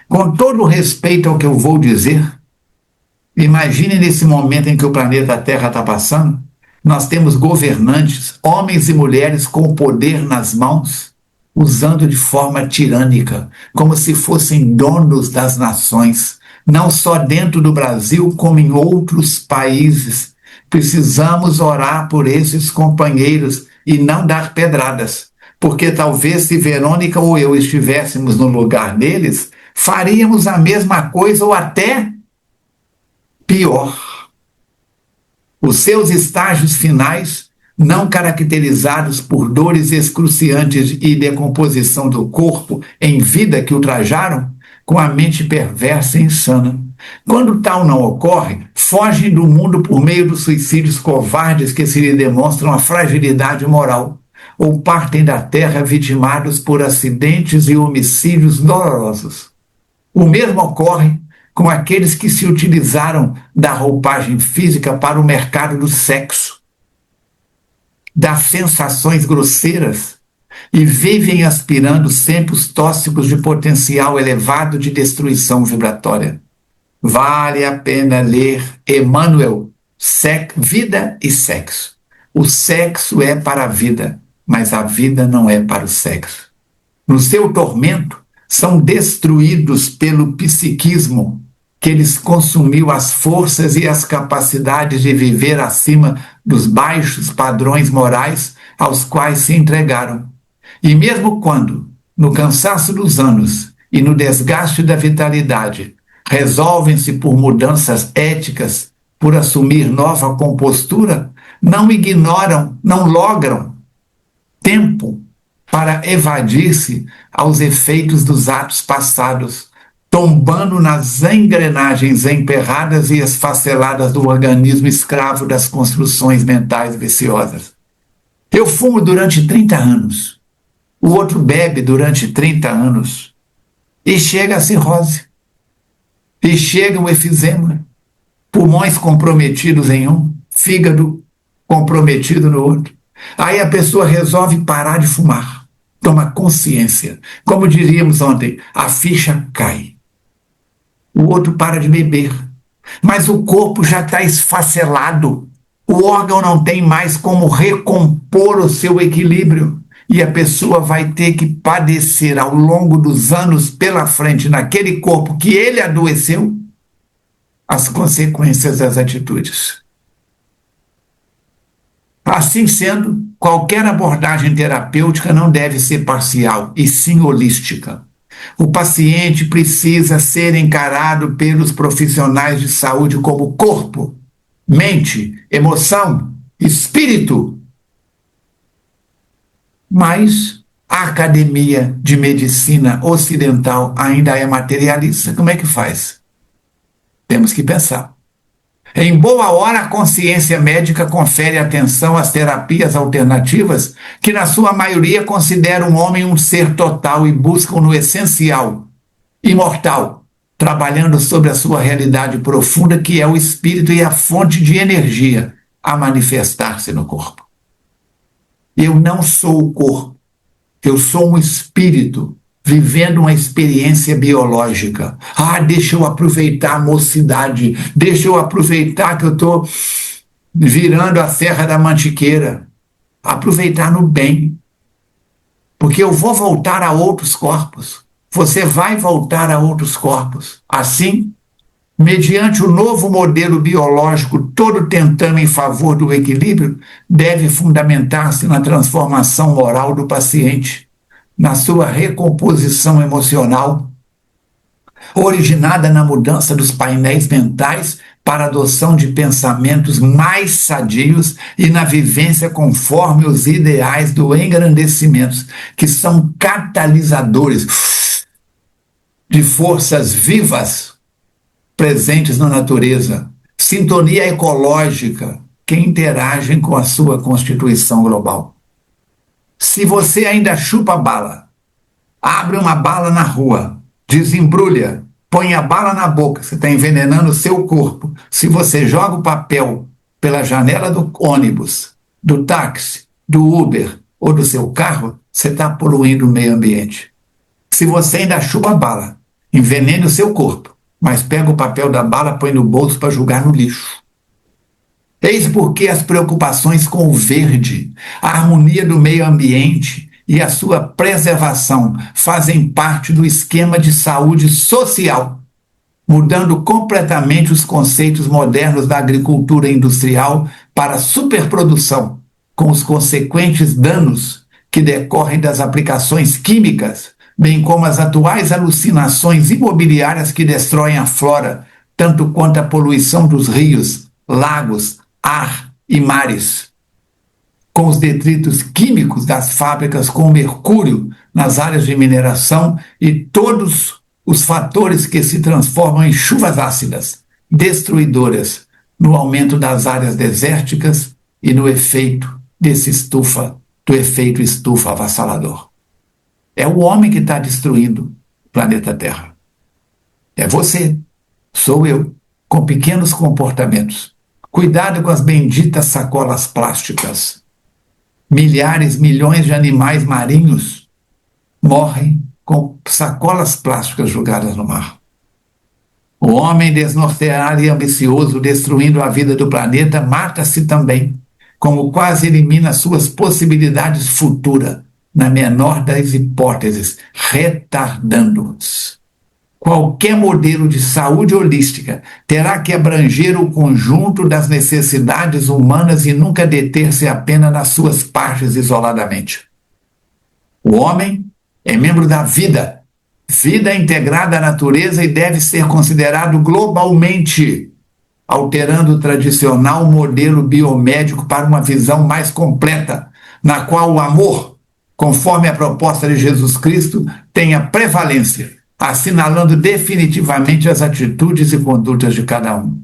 Com todo respeito ao que eu vou dizer, imagine nesse momento em que o planeta Terra está passando, nós temos governantes, homens e mulheres com o poder nas mãos, usando de forma tirânica, como se fossem donos das nações, não só dentro do Brasil, como em outros países. Precisamos orar por esses companheiros e não dar pedradas, porque talvez se Verônica ou eu estivéssemos no lugar deles, faríamos a mesma coisa ou até pior. Os seus estágios finais, não caracterizados por dores excruciantes e decomposição do corpo em vida que ultrajaram, com a mente perversa e insana. Quando tal não ocorre, fogem do mundo por meio dos suicídios covardes que se lhe demonstram a fragilidade moral, ou partem da terra vitimados por acidentes e homicídios dolorosos. O mesmo ocorre com aqueles que se utilizaram da roupagem física para o mercado do sexo, das sensações grosseiras, e vivem aspirando sempre os tóxicos de potencial elevado de destruição vibratória. Vale a pena ler Emmanuel, Vida e Sexo. O sexo é para a vida, mas a vida não é para o sexo. No seu tormento, são destruídos pelo psiquismo que lhes consumiu as forças e as capacidades de viver acima dos baixos padrões morais aos quais se entregaram. E mesmo quando, no cansaço dos anos e no desgaste da vitalidade, resolvem-se por mudanças éticas, por assumir nova compostura, não ignoram, não logram tempo para evadir-se aos efeitos dos atos passados, tombando nas engrenagens emperradas e esfaceladas do organismo escravo das construções mentais viciosas. Eu fumo durante 30 anos. O outro bebe durante 30 anos. E chega a cirrose. E chega o efizema. Pulmões comprometidos em um, fígado comprometido no outro. Aí a pessoa resolve parar de fumar. Toma consciência. Como diríamos ontem, a ficha cai. O outro para de beber. Mas o corpo já está esfacelado. O órgão não tem mais como recompor o seu equilíbrio. E a pessoa vai ter que padecer ao longo dos anos pela frente, naquele corpo que ele adoeceu, as consequências das atitudes. Assim sendo, qualquer abordagem terapêutica não deve ser parcial, e sim holística. O paciente precisa ser encarado pelos profissionais de saúde como corpo, mente, emoção, espírito. Mas a Academia de Medicina Ocidental ainda é materialista. Como é que faz? Temos que pensar. Em boa hora, a consciência médica confere atenção às terapias alternativas, que na sua maioria consideram o homem um ser total e buscam no essencial, imortal, trabalhando sobre a sua realidade profunda, que é o espírito e a fonte de energia a manifestar-se no corpo. Eu não sou o corpo, eu sou um espírito vivendo uma experiência biológica. Deixa eu aproveitar a mocidade, deixa eu aproveitar que eu estou virando a Serra da Mantiqueira. Aproveitar no bem, porque eu vou voltar a outros corpos. Você vai voltar a outros corpos. Assim, mediante o novo modelo biológico, todo tentando em favor do equilíbrio, deve fundamentar-se na transformação moral do paciente, na sua recomposição emocional, originada na mudança dos painéis mentais para a adoção de pensamentos mais sadios e na vivência conforme os ideais do engrandecimento, que são catalisadores de forças vivas presentes na natureza, sintonia ecológica que interagem com a sua constituição global. Se você ainda chupa bala, abre uma bala na rua, desembrulha, põe a bala na boca, você está envenenando o seu corpo. Se você joga o papel pela janela do ônibus, do táxi, do Uber ou do seu carro, você está poluindo o meio ambiente. Se você ainda chupa bala, envenena o seu corpo, mas pega o papel da bala, põe no bolso para jogar no lixo. Eis porque as preocupações com o verde, a harmonia do meio ambiente e a sua preservação fazem parte do esquema de saúde social, mudando completamente os conceitos modernos da agricultura industrial para a superprodução, com os consequentes danos que decorrem das aplicações químicas, bem como as atuais alucinações imobiliárias que destroem a flora, tanto quanto a poluição dos rios, lagos, ar e mares, com os detritos químicos das fábricas com mercúrio nas áreas de mineração e todos os fatores que se transformam em chuvas ácidas, destruidoras, no aumento das áreas desérticas e no efeito do efeito estufa avassalador. É o homem que está destruindo o planeta Terra. É você, sou eu, com pequenos comportamentos. Cuidado com as benditas sacolas plásticas. Milhares, milhões de animais marinhos morrem com sacolas plásticas jogadas no mar. O homem desnorteado e ambicioso, destruindo a vida do planeta, mata-se também, como quase elimina suas possibilidades futuras, na menor das hipóteses, retardando-os. Qualquer modelo de saúde holística terá que abranger o conjunto das necessidades humanas e nunca deter-se apenas nas suas partes isoladamente. O homem é membro da vida, vida integrada à natureza, e deve ser considerado globalmente, alterando o tradicional modelo biomédico para uma visão mais completa, na qual o amor, conforme a proposta de Jesus Cristo, tenha prevalência, assinalando definitivamente as atitudes e condutas de cada um.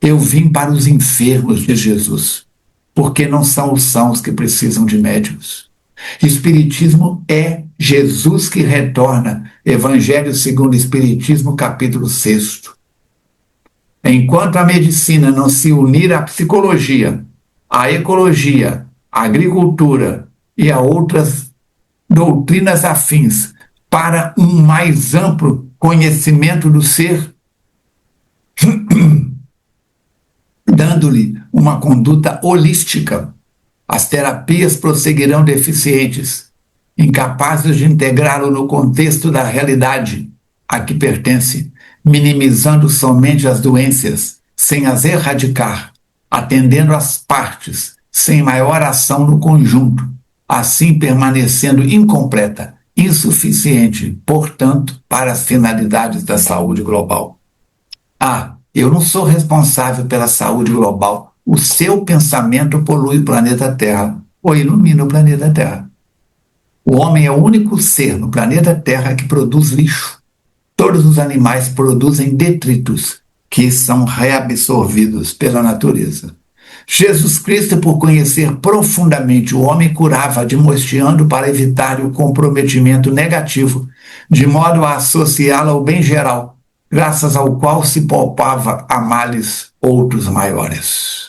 Eu vim para os enfermos de Jesus, porque não são os sãos que precisam de médicos. Espiritismo é Jesus que retorna, Evangelho segundo o Espiritismo, capítulo 6. Enquanto a medicina não se unir à psicologia, à ecologia, à agricultura e a outras doutrinas afins para um mais amplo conhecimento do ser, dando-lhe uma conduta holística, as terapias prosseguirão deficientes, incapazes de integrá-lo no contexto da realidade a que pertence, minimizando somente as doenças, sem as erradicar, atendendo às partes, sem maior ação no conjunto, assim permanecendo incompleta, insuficiente, portanto, para as finalidades da saúde global. Eu não sou responsável pela saúde global. O seu pensamento polui o planeta Terra, ou ilumina o planeta Terra. O homem é o único ser no planeta Terra que produz lixo. Todos os animais produzem detritos, que são reabsorvidos pela natureza. Jesus Cristo, por conhecer profundamente o homem, curava, admoestando para evitar o comprometimento negativo, de modo a associá-lo ao bem geral, graças ao qual se poupava a males outros maiores.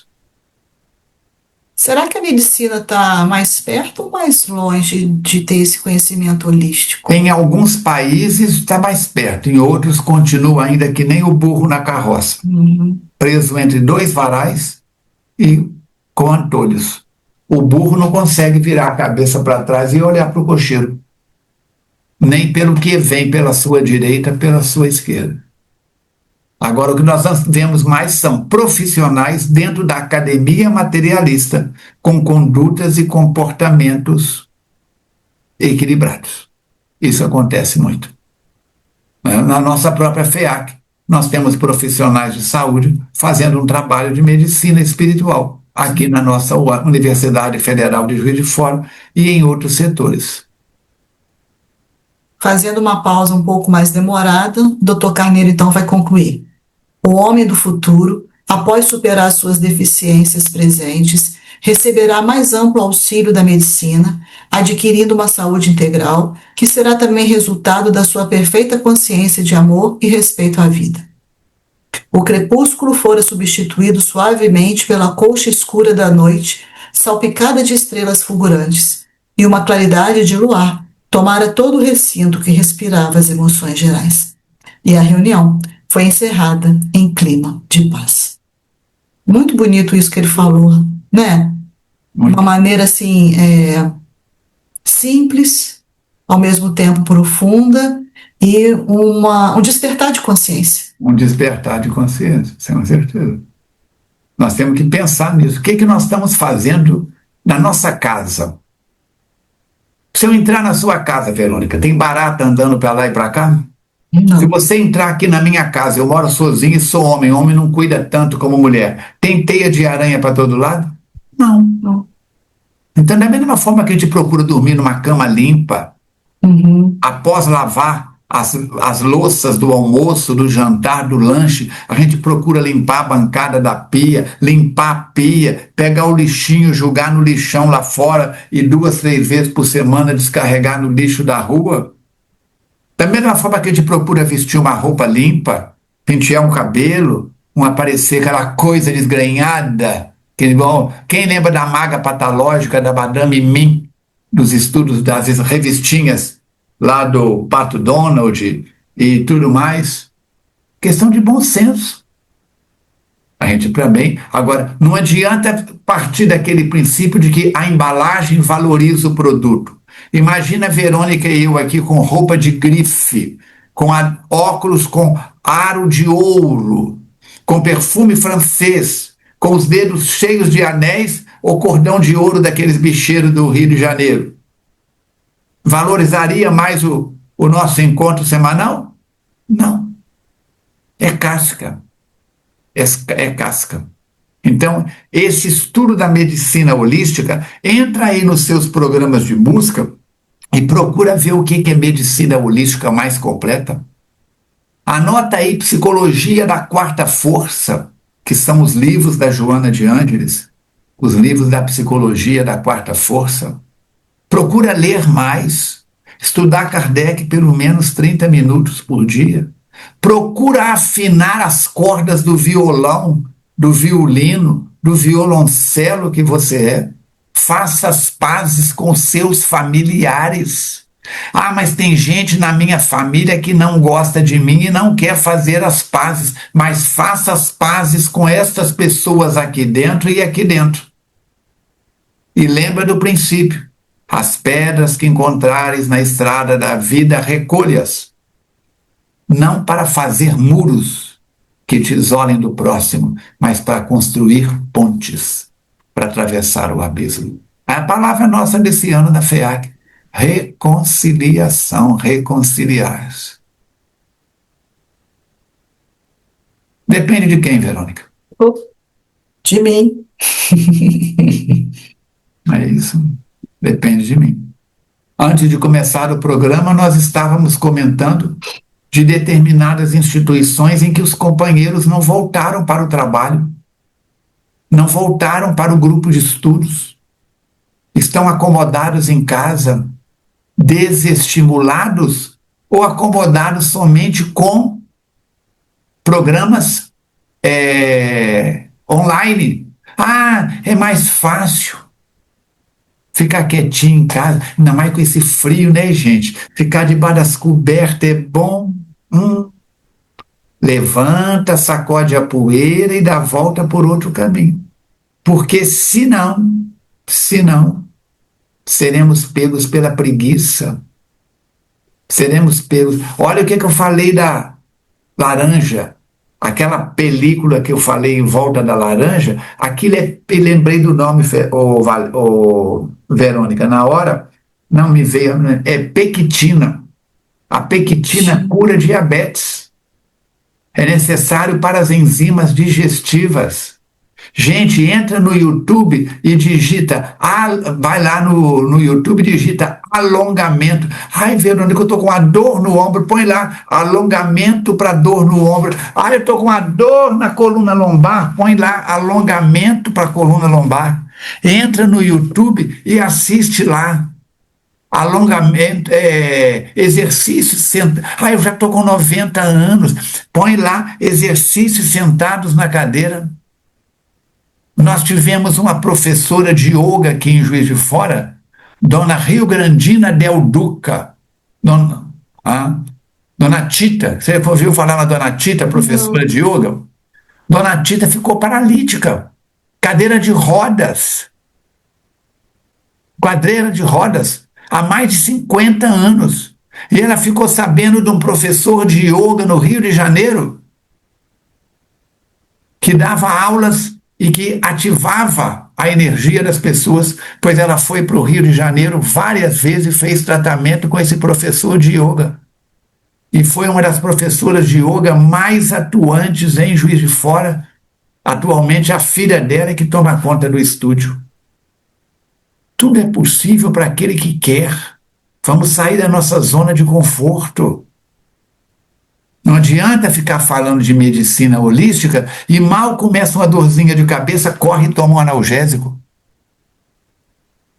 Será que a medicina está mais perto ou mais longe de ter esse conhecimento holístico? Em alguns países está mais perto, em outros continua ainda que nem o burro na carroça, preso entre dois varais e com antolhos. O burro não consegue virar a cabeça para trás e olhar para o cocheiro, nem pelo que vem pela sua direita, pela sua esquerda. Agora, o que nós vemos mais são profissionais dentro da academia materialista, com condutas e comportamentos equilibrados. Isso acontece muito. Na nossa própria FEAC, nós temos profissionais de saúde fazendo um trabalho de medicina espiritual, aqui na nossa Universidade Federal de Juiz de Fora e em outros setores. Fazendo uma pausa um pouco mais demorada, o Dr. Carneiro então vai concluir. O homem do futuro, após superar suas deficiências presentes, receberá mais amplo auxílio da medicina, adquirindo uma saúde integral, que será também resultado da sua perfeita consciência de amor e respeito à vida. O crepúsculo fora substituído suavemente pela colcha escura da noite, salpicada de estrelas fulgurantes, e uma claridade de luar tomara todo o recinto que respirava as emoções gerais. E a reunião foi encerrada em clima de paz. Muito bonito isso que ele falou, né? Uma maneira assim, simples, ao mesmo tempo profunda, e um despertar de consciência. Um despertar de consciência, com certeza. Nós temos que pensar nisso. O que nós estamos fazendo na nossa casa? Se eu entrar na sua casa, Verônica, tem barata andando para lá e para cá? Se Não. você entrar aqui na minha casa, eu moro sozinho e sou homem, homem não cuida tanto como mulher. Tem teia de aranha para todo lado? Não, não. Então, da mesma forma que a gente procura dormir numa cama limpa, Uhum. após lavar as louças do almoço, do jantar, do lanche, a gente procura limpar a bancada da pia, limpar a pia, pegar o lixinho, jogar no lixão lá fora e 2, 3 vezes por semana descarregar no lixo da rua. Da mesma forma que a gente procura vestir uma roupa limpa, pentear um cabelo, não aparecer aquela coisa desgrenhada. Quem lembra da maga patológica da Madame Mim, dos estudos das revistinhas lá do Pato Donald e tudo mais? Questão de bom senso. A gente também. Agora, não adianta partir daquele princípio de que a embalagem valoriza o produto. Imagina a Verônica e eu aqui com roupa de grife, com óculos com aro de ouro, com perfume francês, com os dedos cheios de anéis ou cordão de ouro daqueles bicheiros do Rio de Janeiro. Valorizaria mais o nosso encontro semanal? Não. É casca. É casca. Então, esse estudo da medicina holística entra aí nos seus programas de busca e procura ver o que é medicina holística mais completa. Anota aí Psicologia da Quarta Força, que são os livros da Joana de Ângeles, os livros da Psicologia da Quarta Força. Procura ler mais, estudar Kardec pelo menos 30 minutos por dia. Procura afinar as cordas do violão, do violino, do violoncelo que você é. Faça as pazes com seus familiares. Ah, mas tem gente na minha família que não gosta de mim e não quer fazer as pazes. Mas faça as pazes com estas pessoas aqui dentro e aqui dentro. E lembra do princípio. As pedras que encontrares na estrada da vida, recolhas. Não para fazer muros que te isolem do próximo, mas para construir pontes para atravessar o abismo. A palavra nossa desse ano na FEAC, reconciliação, reconciliar. Depende de quem, Verônica? De mim. É isso, depende de mim. Antes de começar o programa, nós estávamos comentando de determinadas instituições em que os companheiros não voltaram para o trabalho, não voltaram para o grupo de estudos, estão acomodados em casa, desestimulados ou acomodados somente com programas online. Ah, é mais fácil ficar quietinho em casa, ainda mais com esse frio, né, gente? Ficar debaixo das cobertas é bom. Levanta, sacode a poeira e dá volta por outro caminho. Porque senão, seremos pegos pela preguiça. Seremos pegos. Olha o que eu falei da laranja. Aquela película que eu falei em volta da laranja, aquilo eu lembrei do nome, Verônica, na hora, não me veio, é pectina. A pectina cura diabetes. É necessário para as enzimas digestivas. Gente, entra no YouTube e digita, vai lá no YouTube e digita alongamento. Ai, Verônica, eu estou com uma dor no ombro, põe lá, alongamento para dor no ombro. Ai, eu estou com uma dor na coluna lombar, põe lá, alongamento para coluna lombar. Entra no YouTube e assiste lá. Alongamento, exercícios sentados. Ah, eu já estou com 90 anos. Põe lá exercícios sentados na cadeira. Nós tivemos uma professora de yoga aqui em Juiz de Fora, Dona Rio Grandina Del Duca. Dona Tita. Você ouviu falar na Dona Tita, professora de yoga? Dona Tita ficou paralítica. Cadeira de rodas. Cadeira de rodas. Há mais de 50 anos. E ela ficou sabendo de um professor de yoga no Rio de Janeiro que dava aulas e que ativava a energia das pessoas, pois ela foi para o Rio de Janeiro várias vezes e fez tratamento com esse professor de yoga. E foi uma das professoras de yoga mais atuantes em Juiz de Fora. Atualmente, a filha dela é que toma conta do estúdio. Tudo é possível para aquele que quer. Vamos sair da nossa zona de conforto. Não adianta ficar falando de medicina holística e mal começa uma dorzinha de cabeça, corre e toma um analgésico.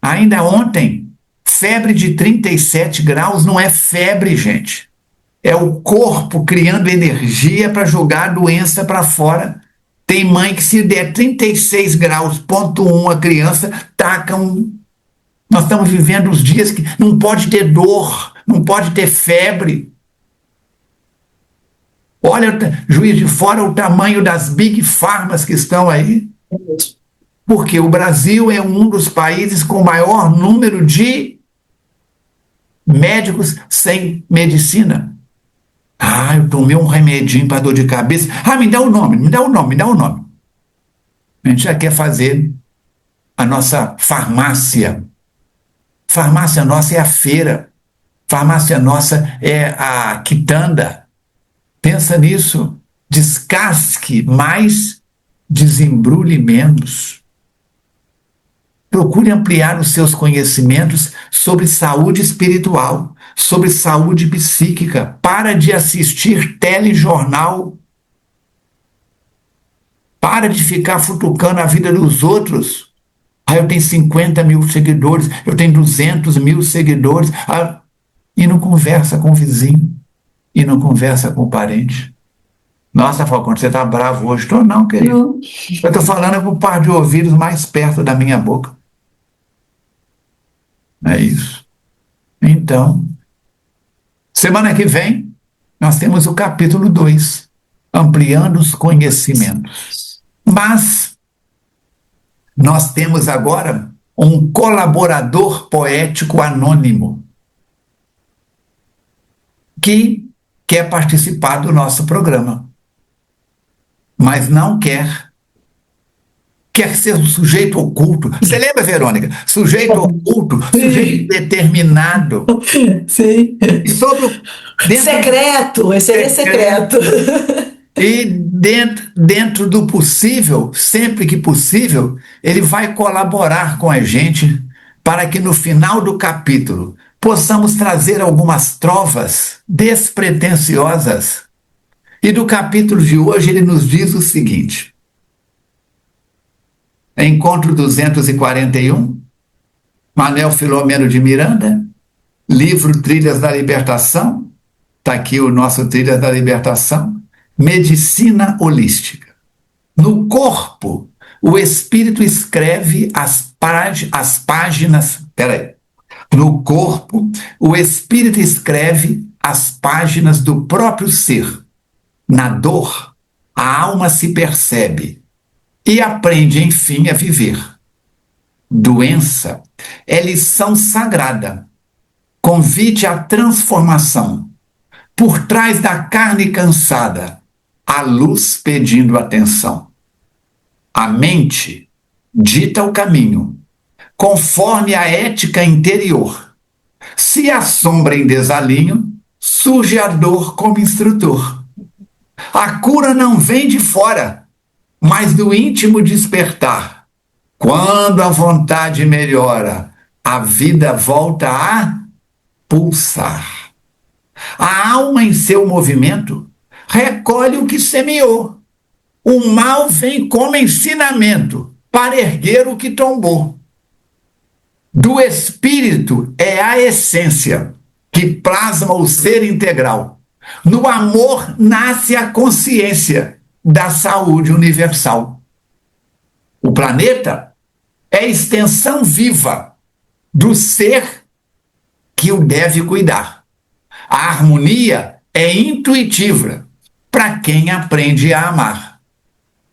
Ainda ontem, febre de 37 graus não é febre, gente. É o corpo criando energia para jogar a doença para fora. Tem mãe que se der 36 graus, ponto 1, a criança taca um... Nós estamos vivendo os dias que não pode ter dor, não pode ter febre. Olha, Juiz de Fora, o tamanho das big pharmas que estão aí. Porque o Brasil é um dos países com maior número de médicos sem medicina. Ah, eu tomei um remedinho para dor de cabeça. Ah, me dá o nome, me dá o nome, me dá o nome. A gente já quer fazer a nossa farmácia. Farmácia nossa é a feira. Farmácia nossa é a quitanda. Pensa nisso. Descasque mais, desembrulhe menos. Procure ampliar os seus conhecimentos sobre saúde espiritual, sobre saúde psíquica. Para de assistir telejornal. Para de ficar futucando a vida dos outros. Ah, eu tenho 50 mil seguidores, eu tenho 200 mil seguidores. Ah, e não conversa com o vizinho. E não conversa com o parente. Nossa, Falcone, você está bravo hoje? Estou não, querido. Não. Eu estou falando com o par de ouvidos mais perto da minha boca. É isso. Então, semana que vem, nós temos o capítulo 2, ampliando os conhecimentos. Mas, nós temos agora um colaborador poético anônimo que quer participar do nosso programa, mas não quer ser um sujeito oculto. Você lembra, Verônica? Sujeito oculto, sujeito determinado. Sim. Secreto, esse aí é secreto. E dentro do possível, sempre que possível, ele vai colaborar com a gente para que no final do capítulo possamos trazer algumas trovas despretensiosas. E do capítulo de hoje ele nos diz o seguinte: Encontro 241, Manuel Filomeno de Miranda, livro Trilhas da Libertação, está aqui o nosso Trilhas da Libertação, Medicina Holística. No corpo, o espírito escreve as páginas. No corpo, o espírito escreve as páginas do próprio ser. Na dor, a alma se percebe e aprende, enfim, a viver. Doença é lição sagrada, convite à transformação. Por trás da carne cansada, a luz pedindo atenção. A mente dita o caminho, conforme a ética interior. Se a sombra em desalinho, surge a dor como instrutor. A cura não vem de fora, mas do íntimo despertar. Quando a vontade melhora, a vida volta a pulsar. A alma em seu movimento recolhe o que semeou. O mal vem como ensinamento para erguer o que tombou. Do espírito é a essência que plasma o ser integral. No amor nasce a consciência da saúde universal. O planeta é a extensão viva do ser que o deve cuidar. A harmonia é intuitiva para quem aprende a amar.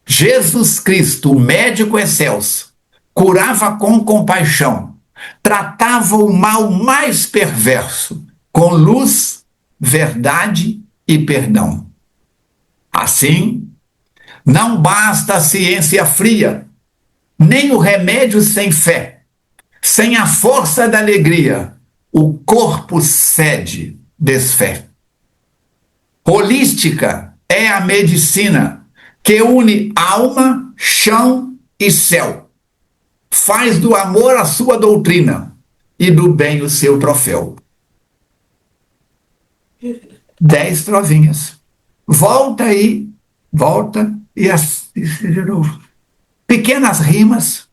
Jesus Cristo, o médico excelso, curava com compaixão, tratava o mal mais perverso com luz, verdade e perdão. Assim, não basta a ciência fria, Nem o remédio sem fé, sem a força da alegria, o corpo cede, desfé. Holística é a medicina que une alma, chão e céu. Faz do amor a sua doutrina e do bem o seu troféu. 10 trovinhas. Volta aí, volta e de novo. Pequenas rimas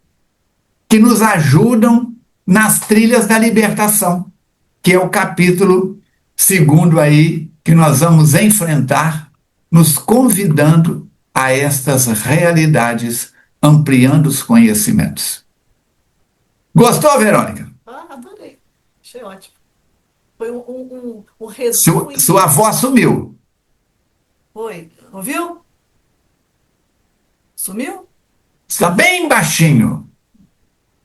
que nos ajudam nas trilhas da libertação, que é o capítulo 2 aí, que nós vamos enfrentar, nos convidando a estas realidades, ampliando os conhecimentos. Gostou, Verônica? Adorei. Achei ótimo. Foi um resumo. Sua voz sumiu. Foi. Ouviu? Sumiu? Está bem baixinho.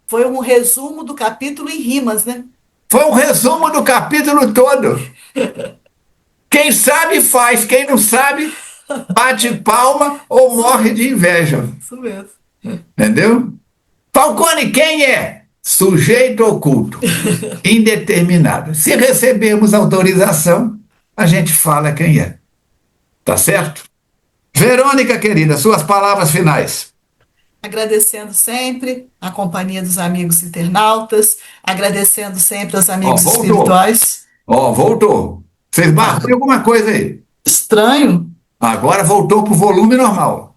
Foi um resumo do capítulo em rimas, né? Foi um resumo do capítulo todo. Quem sabe faz, quem não sabe bate palma ou morre de inveja. Isso mesmo. Entendeu? Falcone, quem é? Sujeito oculto, indeterminado. Se recebermos autorização, a gente fala quem é. Tá certo? Verônica, querida, suas palavras finais. Agradecendo sempre a companhia dos amigos internautas, agradecendo sempre aos amigos espirituais. Voltou. Vocês batem alguma coisa aí? Estranho. Agora voltou para o volume normal.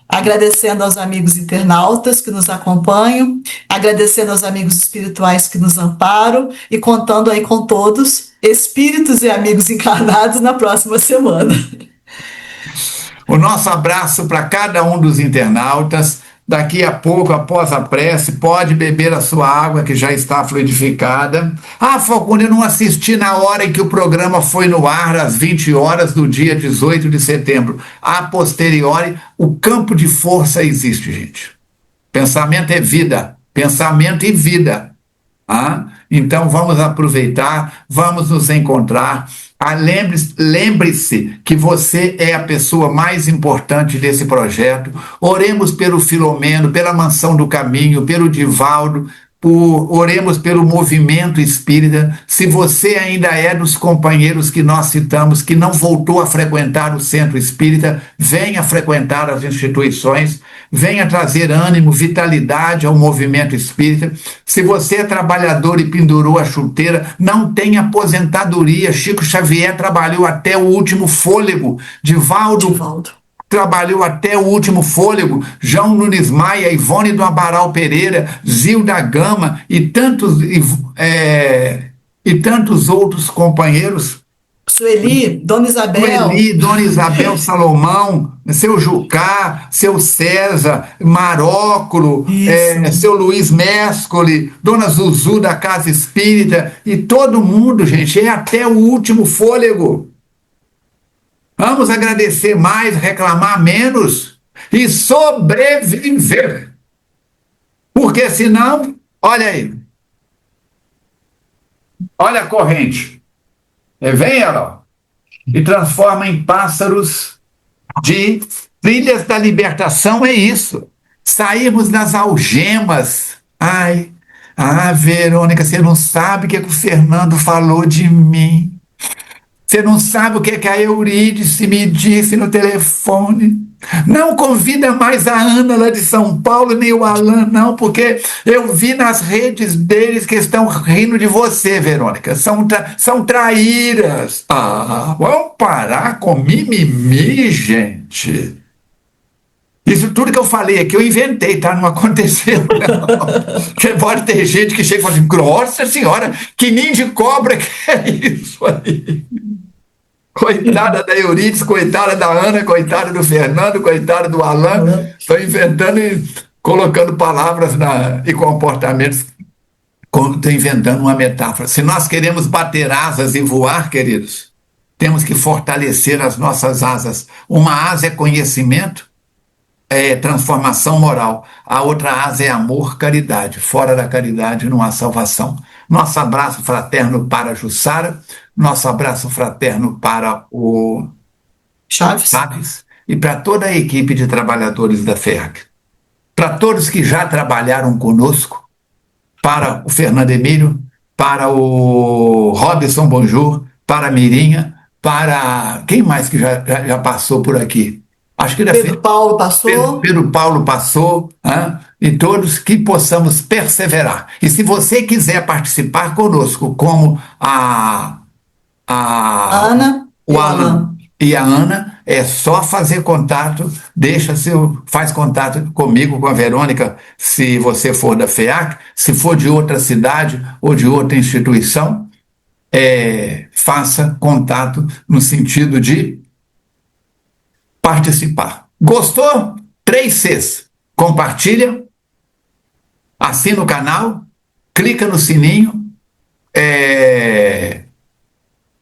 Agradecendo aos amigos internautas que nos acompanham, agradecendo aos amigos espirituais que nos amparam e contando aí com todos, espíritos e amigos encarnados, na próxima semana. O nosso abraço para cada um dos internautas. Daqui a pouco, após a prece, pode beber a sua água que já está fluidificada. Falcone, eu não assisti na hora em que o programa foi no ar, às 20 horas do dia 18 de setembro. A posteriori, o campo de força existe, gente. Pensamento é vida. Pensamento e vida. Então vamos aproveitar, vamos nos encontrar. Lembre-se que você é a pessoa mais importante desse projeto. Oremos pelo Filomeno, pela Mansão do Caminho, pelo Divaldo, oremos pelo movimento espírita. Se você ainda é dos companheiros que nós citamos, que não voltou a frequentar o centro espírita, venha frequentar as instituições, venha trazer ânimo, vitalidade ao movimento espírita. Se você é trabalhador e pendurou a chuteira, não tem aposentadoria. Chico Xavier trabalhou até o último fôlego. Divaldo trabalhou até o último fôlego. João Nunes Maia, Ivone do Amaral Pereira, Zilda Gama e tantos outros companheiros. Sueli, Dona Isabel Salomão, seu Jucá, seu César, Maróculo, seu Luiz Mescoli, Dona Zuzu da Casa Espírita e todo mundo, gente, é até o último fôlego. Vamos agradecer mais, reclamar menos e sobreviver. Porque senão, olha aí, olha a corrente. Vem ela e transforma em pássaros de trilhas da libertação. É isso. Sairmos das algemas. Verônica, você não sabe o que o Fernando falou de mim. Você não sabe o que a Eurídice me disse no telefone. Não convida mais a Ana lá de São Paulo, nem o Alan, não, porque eu vi nas redes deles que estão rindo de você, Verônica. São traíras. Vamos parar com mimimi, gente. Isso tudo que eu falei aqui eu inventei, tá? Não aconteceu, não. Porque pode ter gente que chega e fala assim, nossa senhora, que ninho de cobra que é isso aí? Coitada da Eurídice, coitada da Ana, coitada do Fernando, coitada do Alan. Estão inventando e colocando palavras e comportamentos. Estou inventando uma metáfora. Se nós queremos bater asas e voar, queridos, temos que fortalecer as nossas asas. Uma asa é conhecimento, é transformação moral. A outra asa é amor, caridade. Fora da caridade não há salvação. Nosso abraço fraterno para a Jussara, nosso abraço fraterno para o Chaves e para toda a equipe de trabalhadores da FERC. para todos que já trabalharam conosco, para o Fernando Emílio, para o Robson Bonjour, para a Mirinha, para quem mais que já passou por aqui? Acho que Pedro Paulo passou. Pedro Paulo passou, né? E todos que possamos perseverar. E se você quiser participar conosco, como Ana o e Alan e a Ana, é só fazer contato, faz contato comigo, com a Verônica, se você for da FEAC, se for de outra cidade ou de outra instituição, faça contato no sentido de participar. Gostou? 3 Cs. Compartilha, assina o canal, clica no sininho,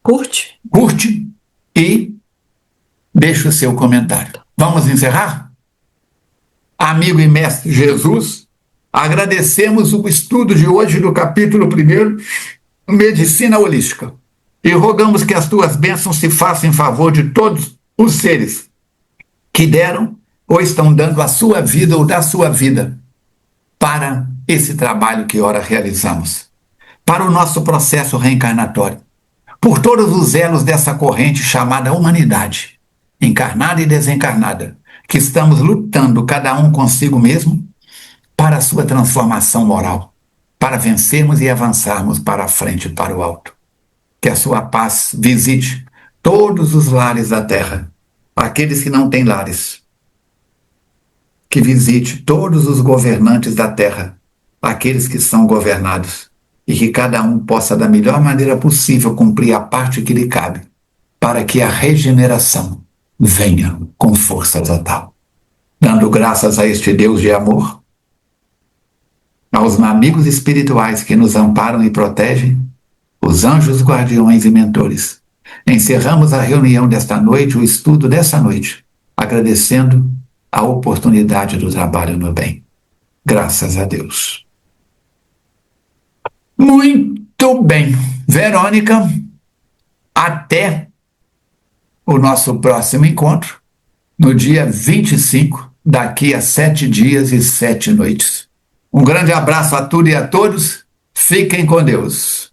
curte e deixa o seu comentário. Vamos encerrar? Amigo e mestre Jesus, agradecemos o estudo de hoje do capítulo 1, Medicina Holística, e rogamos que as tuas bênçãos se façam em favor de todos os seres que deram ou estão dando a sua vida ou da sua vida para esse trabalho que ora realizamos, para o nosso processo reencarnatório, por todos os elos dessa corrente chamada humanidade, encarnada e desencarnada, que estamos lutando cada um consigo mesmo para a sua transformação moral, para vencermos e avançarmos para a frente e para o alto. Que a sua paz visite todos os lares da terra, aqueles que não têm lares. Que visite todos os governantes da terra, aqueles que são governados, e que cada um possa, da melhor maneira possível, cumprir a parte que lhe cabe, para que a regeneração venha com força total. Dando graças a este Deus de amor, aos amigos espirituais que nos amparam e protegem, os anjos guardiões e mentores. Encerramos a reunião desta noite, o estudo dessa noite, agradecendo a oportunidade do trabalho no bem. Graças a Deus. Muito bem. Verônica, até o nosso próximo encontro, no dia 25, daqui a 7 dias e 7 noites. Um grande abraço a tudo e a todos. Fiquem com Deus.